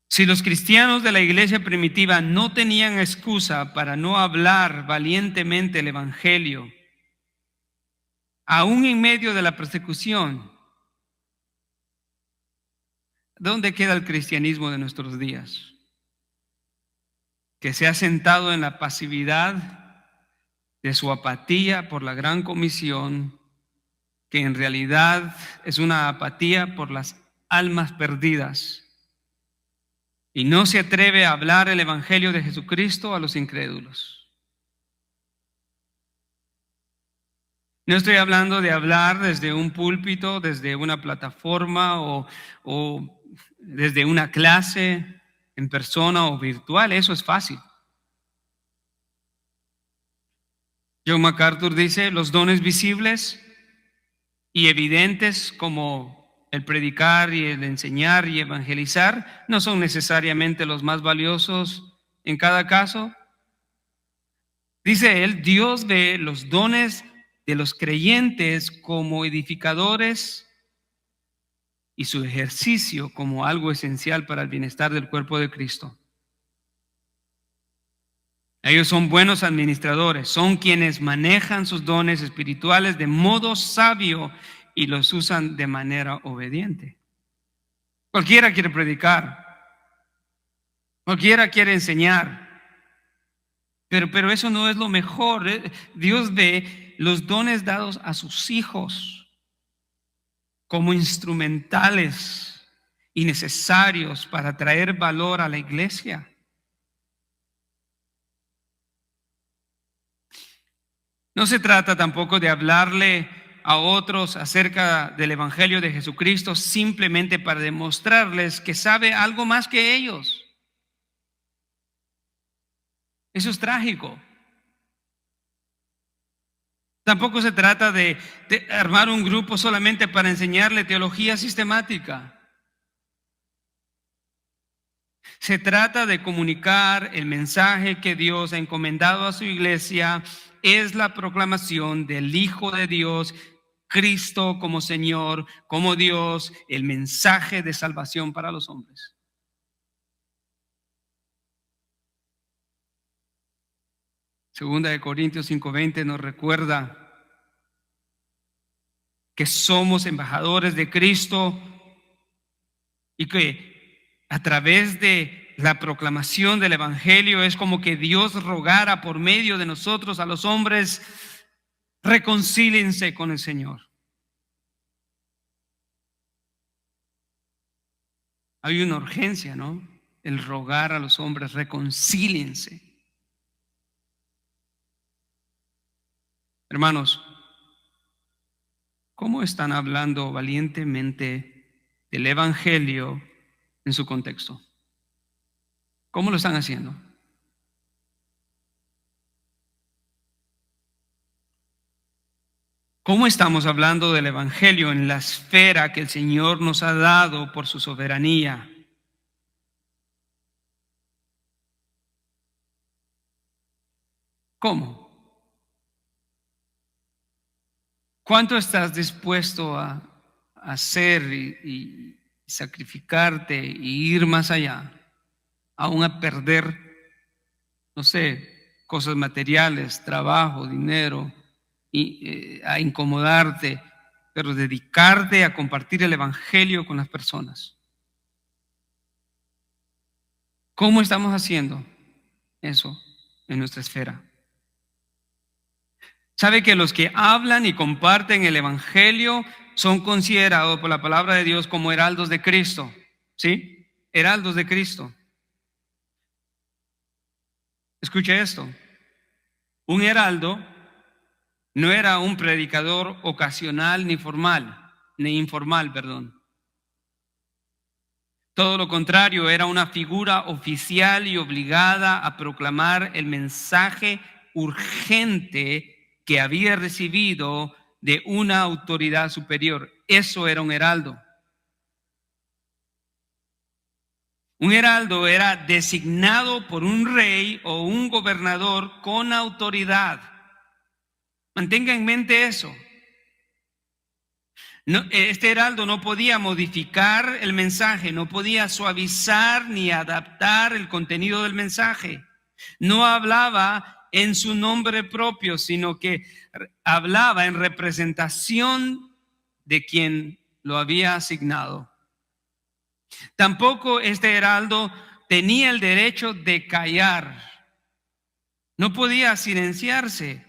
Si los cristianos de la iglesia primitiva no tenían excusa para no hablar valientemente el evangelio, aún en medio de la persecución, ¿dónde queda el cristianismo de nuestros días? Que se ha sentado en la pasividad de su apatía por la gran comisión, que en realidad es una apatía por las almas perdidas, y no se atreve a hablar el evangelio de Jesucristo a los incrédulos. No estoy hablando de hablar desde un púlpito, desde una plataforma o desde una clase en persona o virtual. Eso es fácil. John MacArthur dice, los dones visibles y evidentes como el predicar y el enseñar y evangelizar no son necesariamente los más valiosos en cada caso. Dice él, Dios ve los dones de los creyentes como edificadores y su ejercicio como algo esencial para el bienestar del cuerpo de Cristo. Ellos son buenos administradores, son quienes manejan sus dones espirituales de modo sabio y los usan de manera obediente. Cualquiera quiere predicar, cualquiera quiere enseñar, pero eso no es lo mejor. Dios ve los dones dados a sus hijos como instrumentales y necesarios para traer valor a la iglesia. No se trata tampoco de hablarle a otros acerca del Evangelio de Jesucristo simplemente para demostrarles que sabe algo más que ellos. Eso es trágico. Tampoco se trata de armar un grupo solamente para enseñarle teología sistemática. Se trata de comunicar el mensaje que Dios ha encomendado a su iglesia. Es la proclamación del Hijo de Dios, Cristo como Señor, como Dios, el mensaje de salvación para los hombres. Segunda de Corintios 5:20 nos recuerda que somos embajadores de Cristo y que a través de la proclamación del Evangelio es como que Dios rogara por medio de nosotros a los hombres: reconcíliense con el Señor. Hay una urgencia, ¿no? El rogar a los hombres: reconcíliense. Hermanos, ¿cómo están hablando valientemente del Evangelio en su contexto? ¿Cómo lo están haciendo? ¿Cómo estamos hablando del Evangelio en la esfera que el Señor nos ha dado por su soberanía? ¿Cómo? ¿Cuánto estás dispuesto a hacer y sacrificarte y ir más allá, aún a perder, no sé, cosas materiales, trabajo, dinero, y a incomodarte, pero dedicarte a compartir el Evangelio con las personas? ¿Cómo estamos haciendo eso en nuestra esfera? ¿Sabe que los que hablan y comparten el Evangelio son considerados por la palabra de Dios como heraldos de Cristo? ¿Sí? Heraldos de Cristo. Escuche esto. Un heraldo no era un predicador ocasional ni informal, perdón. Todo lo contrario, era una figura oficial y obligada a proclamar el mensaje urgente que había recibido de una autoridad superior. Eso era un heraldo. Un heraldo era designado por un rey o un gobernador con autoridad. Mantenga en mente eso. No, este heraldo no podía modificar el mensaje, no podía suavizar ni adaptar el contenido del mensaje. No hablaba en su nombre propio, sino que hablaba en representación de quien lo había asignado. Tampoco este heraldo tenía el derecho de callar. No podía silenciarse.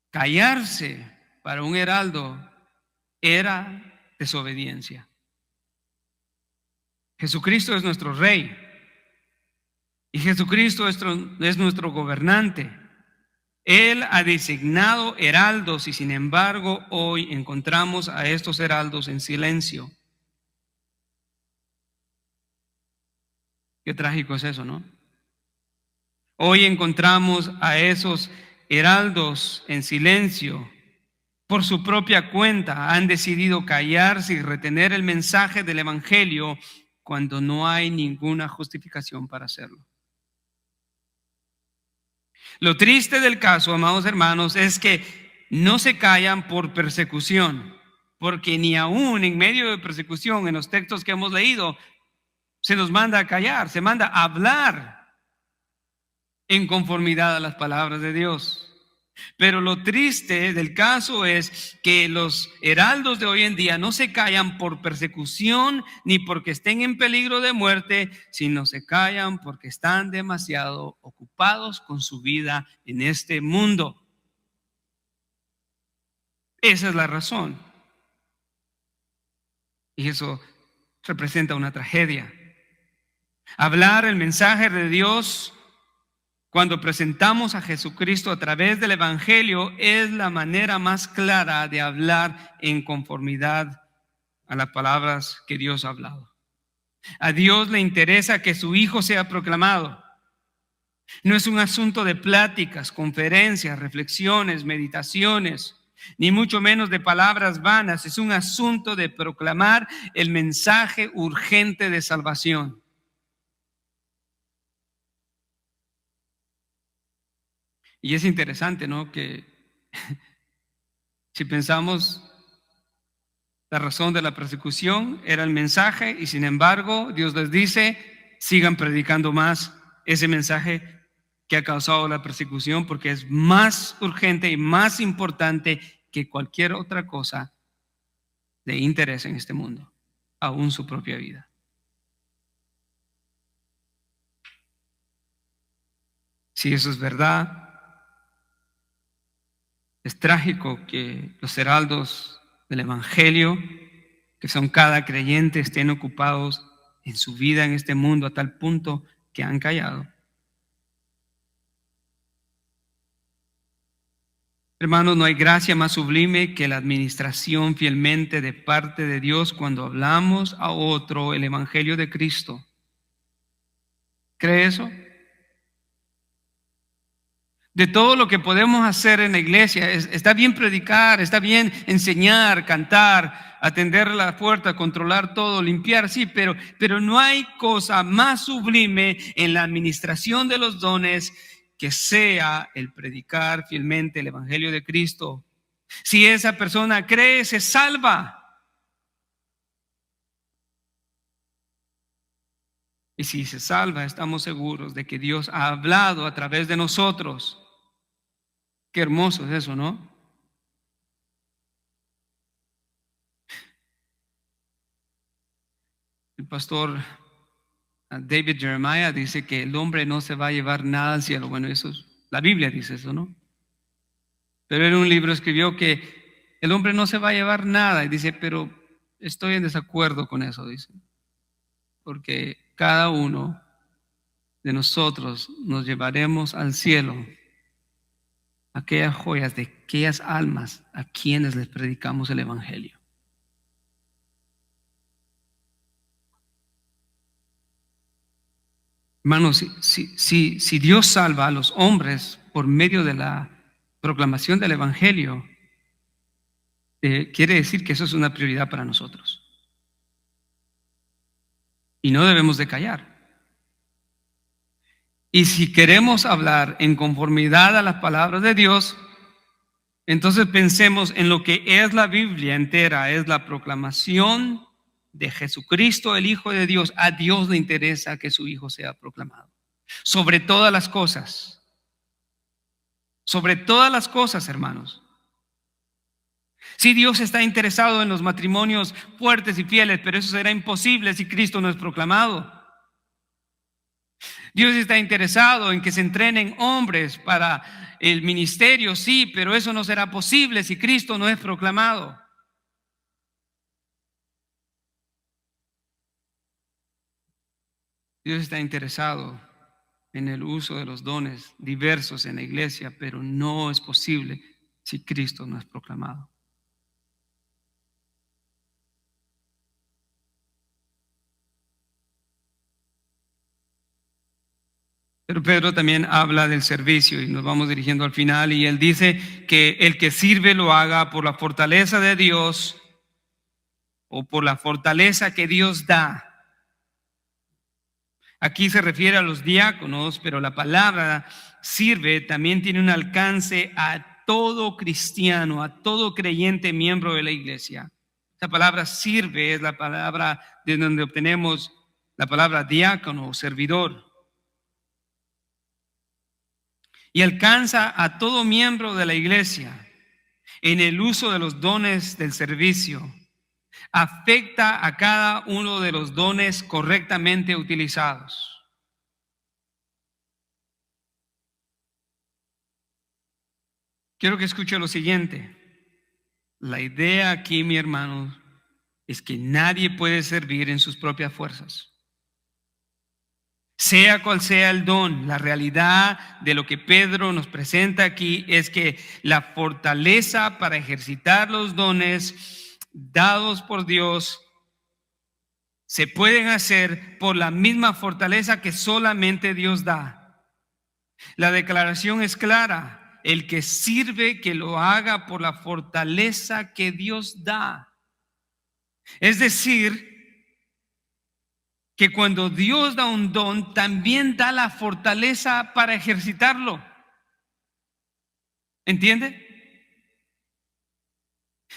Callarse para un heraldo era desobediencia. Jesucristo es nuestro rey y Jesucristo es nuestro gobernante. Él ha designado heraldos y sin embargo hoy encontramos a estos heraldos en silencio. Qué trágico es eso, ¿no? Hoy encontramos a esos heraldos en silencio. Por su propia cuenta han decidido callarse y retener el mensaje del Evangelio cuando no hay ninguna justificación para hacerlo. Lo triste del caso, amados hermanos, es que no se callan por persecución, porque ni aún en medio de persecución, en los textos que hemos leído, se nos manda a callar, se manda a hablar. en conformidad a las palabras de Dios. Pero lo triste del caso es que los heraldos de hoy en día no se callan por persecución ni porque estén en peligro de muerte, sino se callan porque están demasiado ocupados con su vida en este mundo. Esa es la razón. Y eso representa una tragedia. Hablar el mensaje de Dios cuando presentamos a Jesucristo a través del Evangelio es la manera más clara de hablar en conformidad a las palabras que Dios ha hablado. A Dios le interesa que su Hijo sea proclamado. No es un asunto de pláticas, conferencias, reflexiones, meditaciones, ni mucho menos de palabras vanas. Es un asunto de proclamar el mensaje urgente de salvación. Y es interesante, ¿no? Que si pensamos, la razón de la persecución era el mensaje y sin embargo Dios les dice, sigan predicando más ese mensaje que ha causado la persecución porque es más urgente y más importante que cualquier otra cosa de interés en este mundo, aún su propia vida. Si eso es verdad, es trágico que los heraldos del Evangelio, que son cada creyente, estén ocupados en su vida en este mundo a tal punto que han callado. Hermanos, no hay gracia más sublime que la administración fielmente de parte de Dios cuando hablamos a otro el Evangelio de Cristo. ¿Cree eso? De todo lo que podemos hacer en la iglesia, está bien predicar, está bien enseñar, cantar, atender la puerta, controlar todo, limpiar, sí, pero no hay cosa más sublime en la administración de los dones que sea el predicar fielmente el Evangelio de Cristo. Si esa persona cree, se salva. Y si se salva, estamos seguros de que Dios ha hablado a través de nosotros. Qué hermoso es eso, ¿no? El pastor David Jeremiah dice que el hombre no se va a llevar nada al cielo. Bueno, eso es, la Biblia dice eso, ¿no? Pero en un libro escribió que el hombre no se va a llevar nada. Y dice, pero estoy en desacuerdo con eso, dice. Porque cada uno de nosotros nos llevaremos al cielo aquellas joyas de aquellas almas a quienes les predicamos el Evangelio. Hermanos, si Dios salva a los hombres por medio de la proclamación del Evangelio, quiere decir que eso es una prioridad para nosotros. Y no debemos de callar. Y si queremos hablar en conformidad a las palabras de Dios, entonces pensemos en lo que es la Biblia entera, es la proclamación de Jesucristo, el Hijo de Dios. A Dios le interesa que su Hijo sea proclamado. Sobre todas las cosas. Sobre todas las cosas, hermanos. Si Dios está interesado en los matrimonios fuertes y fieles, pero eso será imposible si Cristo no es proclamado. Dios está interesado en que se entrenen hombres para el ministerio, sí, pero eso no será posible si Cristo no es proclamado. Dios está interesado en el uso de los dones diversos en la iglesia, pero no es posible si Cristo no es proclamado. Pero Pedro también habla del servicio y nos vamos dirigiendo al final y él dice que el que sirve lo haga por la fortaleza de Dios o por la fortaleza que Dios da. Aquí se refiere a los diáconos, pero la palabra sirve también tiene un alcance a todo cristiano, a todo creyente miembro de la iglesia. Esa palabra sirve es la palabra de donde obtenemos la palabra diácono o servidor. y alcanza a todo miembro de la iglesia en el uso de los dones del servicio. Afecta a cada uno de los dones correctamente utilizados. Quiero que escuche lo siguiente. La idea aquí, mi hermano, es que nadie puede servir en sus propias fuerzas. Sea cual sea el don, la realidad de lo que Pedro nos presenta aquí es que la fortaleza para ejercitar los dones dados por Dios se pueden hacer por la misma fortaleza que solamente Dios da. La declaración es clara: el que sirve, que lo haga por la fortaleza que Dios da. Es decir, que cuando Dios da un don, también da la fortaleza para ejercitarlo. ¿Entiende?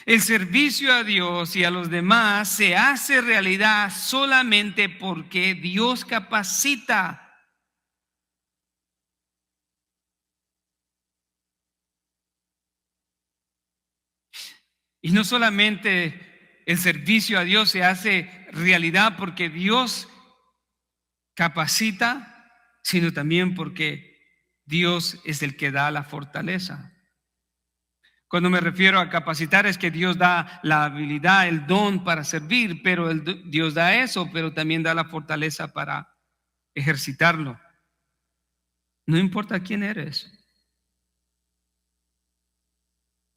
El servicio a Dios y a los demás se hace realidad solamente porque Dios capacita. Y no solamente el servicio a Dios se hace realidad porque Dios capacita, sino también porque Dios es el que da la fortaleza. Cuando me refiero a capacitar es que Dios da la habilidad, el don para servir, pero Dios da eso, pero también da la fortaleza para ejercitarlo. No importa quién eres.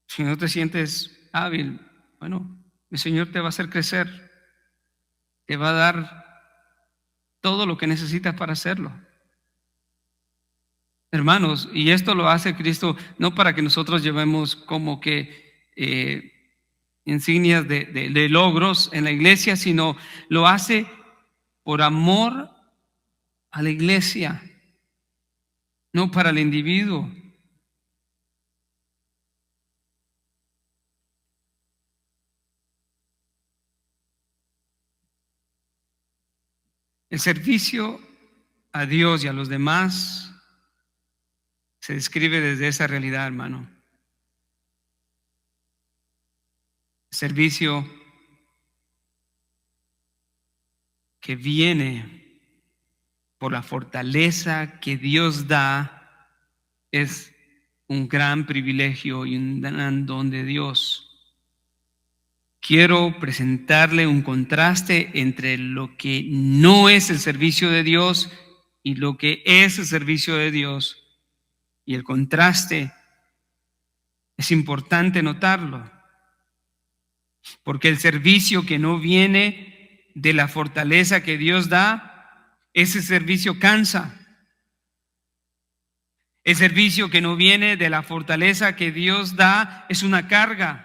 Si no te sientes hábil, bueno, el Señor te va a hacer crecer, te va a dar todo lo que necesitas para hacerlo. Hermanos, y esto lo hace Cristo no para que nosotros llevemos como que insignias de logros en la iglesia, sino lo hace por amor a la iglesia, no para el individuo. El servicio a Dios y a los demás se describe desde esa realidad, hermano. Servicio que viene por la fortaleza que Dios da es un gran privilegio y un gran don de Dios. Quiero presentarle un contraste entre lo que no es el servicio de Dios y lo que es el servicio de Dios. Y el contraste es importante notarlo, porque el servicio que no viene de la fortaleza que Dios da, ese servicio cansa. El servicio que no viene de la fortaleza que Dios da es una carga.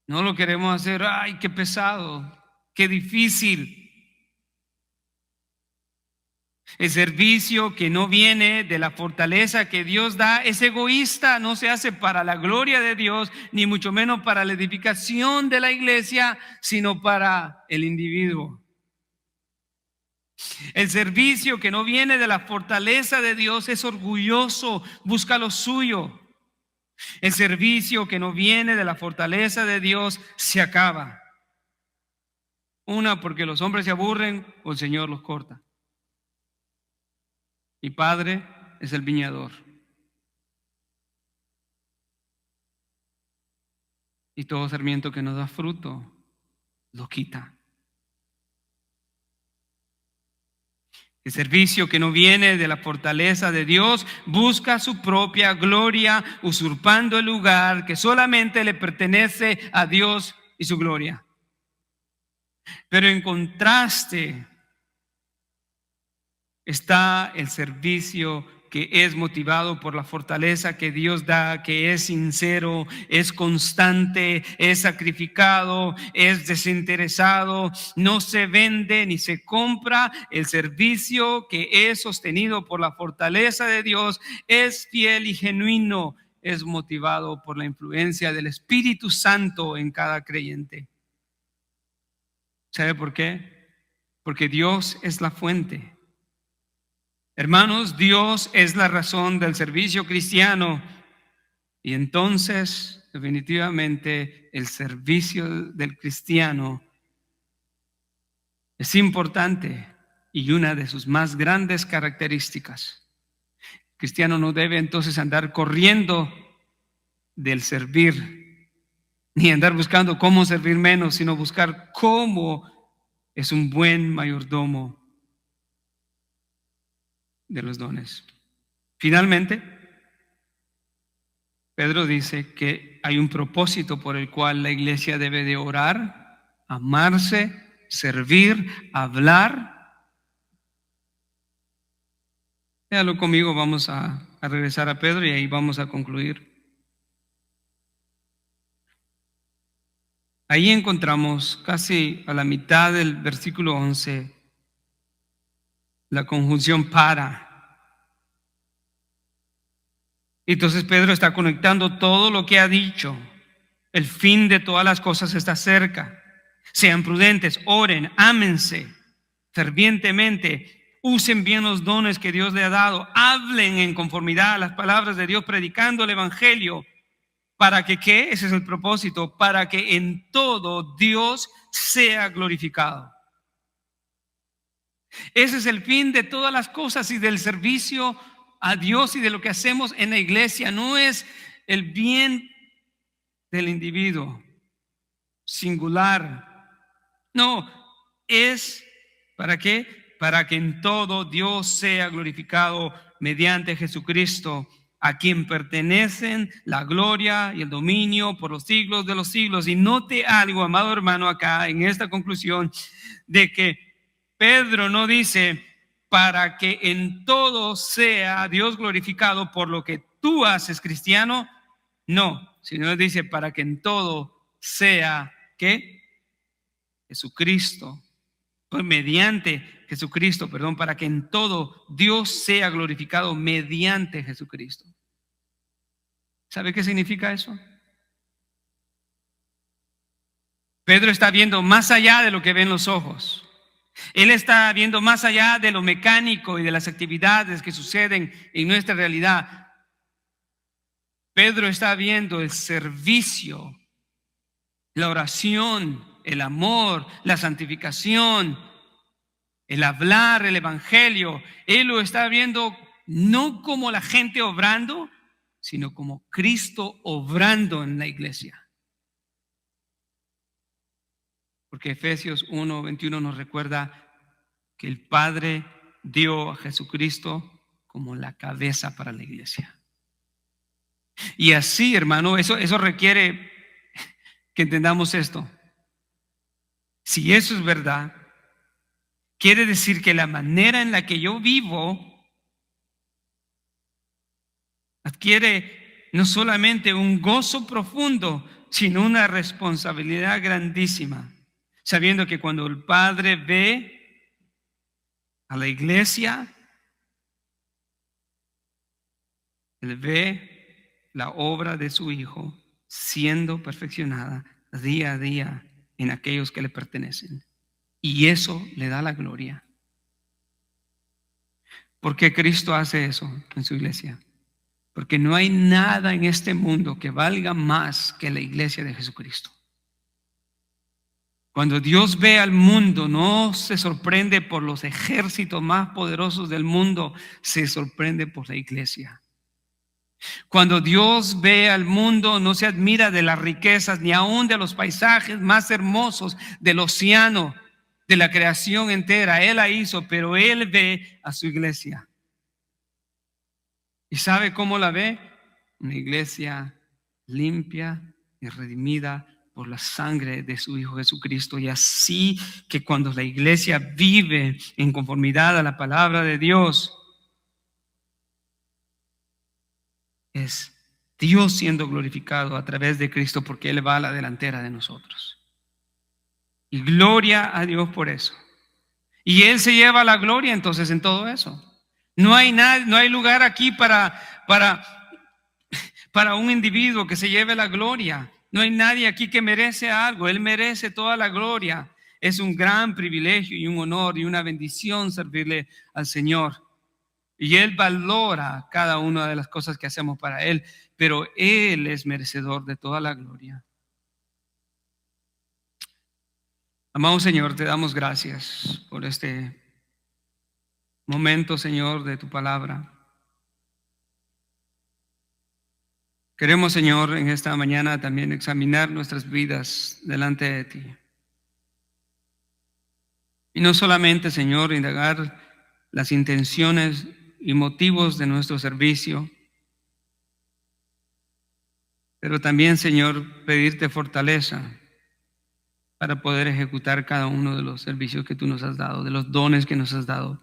No lo queremos hacer, ay, qué pesado, qué difícil. El servicio que no viene de la fortaleza que Dios da es egoísta, no se hace para la gloria de Dios, ni mucho menos para la edificación de la iglesia, sino para el individuo. El servicio que no viene de la fortaleza de Dios es orgulloso, busca lo suyo. El servicio que no viene de la fortaleza de Dios se acaba. Una, porque los hombres se aburren o el Señor los corta. Mi Padre es el viñador. Y todo sarmiento que no da fruto, lo quita. El servicio que no viene de la fortaleza de Dios busca su propia gloria, usurpando el lugar que solamente le pertenece a Dios y su gloria. Pero en contraste está el servicio que es motivado por la fortaleza que Dios da, que es sincero, es constante, es sacrificado, es desinteresado, no se vende ni se compra. El servicio que es sostenido por la fortaleza de Dios es fiel y genuino, es motivado por la influencia del Espíritu Santo en cada creyente. ¿Sabe por qué? Porque Dios es la fuente. Hermanos, Dios es la razón del servicio cristiano. Y entonces, definitivamente, el servicio del cristiano es importante y una de sus más grandes características. El cristiano no debe entonces andar corriendo del servir, ni andar buscando cómo servir menos, sino buscar cómo es un buen mayordomo de los dones. Finalmente, Pedro dice que hay un propósito por el cual la iglesia debe de orar, amarse, servir, hablar. Véalo conmigo, vamos a regresar a Pedro y ahí vamos a concluir. Ahí encontramos casi a la mitad del versículo 11 la conjunción para. Entonces Pedro está conectando todo lo que ha dicho. El fin de todas las cosas está cerca. Sean prudentes, oren, ámense fervientemente, usen bien los dones que Dios le ha dado, hablen en conformidad a las palabras de Dios, predicando el evangelio. ¿Para que qué? Ese es el propósito, para que en todo Dios sea glorificado. Ese es el fin de todas las cosas y del servicio a Dios y de lo que hacemos en la iglesia. No es el bien del individuo singular. No, es ¿para qué? Para que en todo Dios sea glorificado mediante Jesucristo, a quien pertenecen la gloria y el dominio por los siglos de los siglos. Y note algo, amado hermano, acá en esta conclusión, de que Pedro no dice para que en todo sea Dios glorificado por lo que tú haces, cristiano. No, sino dice para que en todo sea, ¿qué? Jesucristo, pues mediante Jesucristo, perdón, para que en todo Dios sea glorificado mediante Jesucristo. ¿Sabe qué significa eso? Pedro está viendo más allá de lo que ven los ojos. Él está viendo más allá de lo mecánico y de las actividades que suceden en nuestra realidad. Pedro está viendo el servicio, la oración, el amor, la santificación, el hablar, el evangelio. Él lo está viendo no como la gente obrando, sino como Cristo obrando en la iglesia. Porque Efesios 1:21 nos recuerda que el Padre dio a Jesucristo como la cabeza para la iglesia. Y así, hermano, eso requiere que entendamos esto. Si eso es verdad, quiere decir que la manera en la que yo vivo adquiere no solamente un gozo profundo, sino una responsabilidad grandísima. Sabiendo que cuando el Padre ve a la iglesia, Él ve la obra de su Hijo siendo perfeccionada día a día en aquellos que le pertenecen. Y eso le da la gloria. ¿Por qué Cristo hace eso en su iglesia? Porque no hay nada en este mundo que valga más que la iglesia de Jesucristo. Cuando Dios ve al mundo, no se sorprende por los ejércitos más poderosos del mundo, se sorprende por la iglesia. Cuando Dios ve al mundo, no se admira de las riquezas, ni aún de los paisajes más hermosos del océano, de la creación entera. Él la hizo, pero Él ve a su iglesia. ¿Y sabe cómo la ve? Una iglesia limpia y redimida por la sangre de su Hijo Jesucristo. Y así que cuando la iglesia vive en conformidad a la palabra de Dios, es Dios siendo glorificado a través de Cristo, porque Él va a la delantera de nosotros. Y gloria a Dios por eso. Y Él se lleva la gloria entonces en todo eso. No hay lugar aquí para un individuo que se lleve la gloria. No hay nadie aquí que merece algo. Él merece toda la gloria. Es un gran privilegio y un honor y una bendición servirle al Señor. Y Él valora cada una de las cosas que hacemos para Él, pero Él es merecedor de toda la gloria. Amado Señor, te damos gracias por este momento, Señor, de tu palabra. Queremos, Señor, en esta mañana también examinar nuestras vidas delante de ti. Y no solamente, Señor, indagar las intenciones y motivos de nuestro servicio, pero también, Señor, pedirte fortaleza para poder ejecutar cada uno de los servicios que tú nos has dado, de los dones que nos has dado.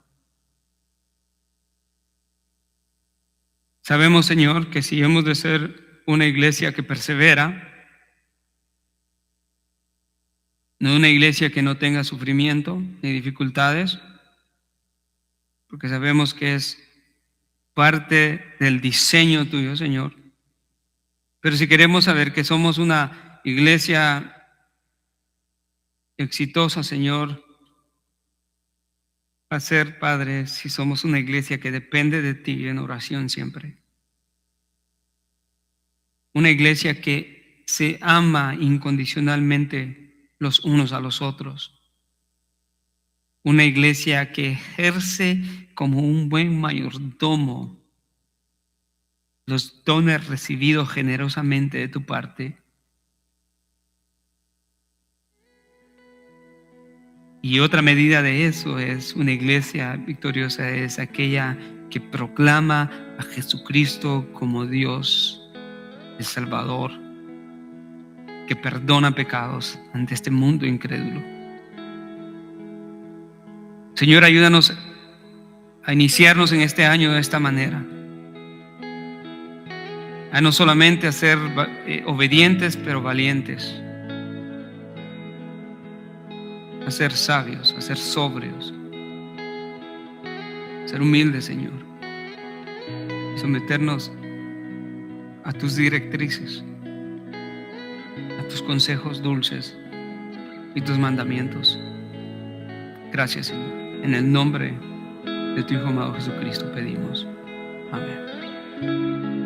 Sabemos, Señor, que si hemos de ser una iglesia que persevera, no una iglesia que no tenga sufrimiento ni dificultades, porque sabemos que es parte del diseño tuyo, Señor. Pero si queremos saber que somos una iglesia exitosa, Señor, va a ser, Padre, si somos una iglesia que depende de ti en oración siempre. Una iglesia que se ama incondicionalmente los unos a los otros. Una iglesia que ejerce como un buen mayordomo los dones recibidos generosamente de tu parte. Y otra medida de eso es una iglesia victoriosa, es aquella que proclama a Jesucristo como Dios, el Salvador, que perdona pecados ante este mundo incrédulo. Señor, ayúdanos a iniciarnos en este año de esta manera, a no solamente a ser obedientes, pero valientes, a ser sabios, a ser sobrios, a ser humildes, Señor, y someternos a tus directrices, a tus consejos dulces y tus mandamientos. Gracias, Señor. En el nombre de tu Hijo amado Jesucristo pedimos. Amén.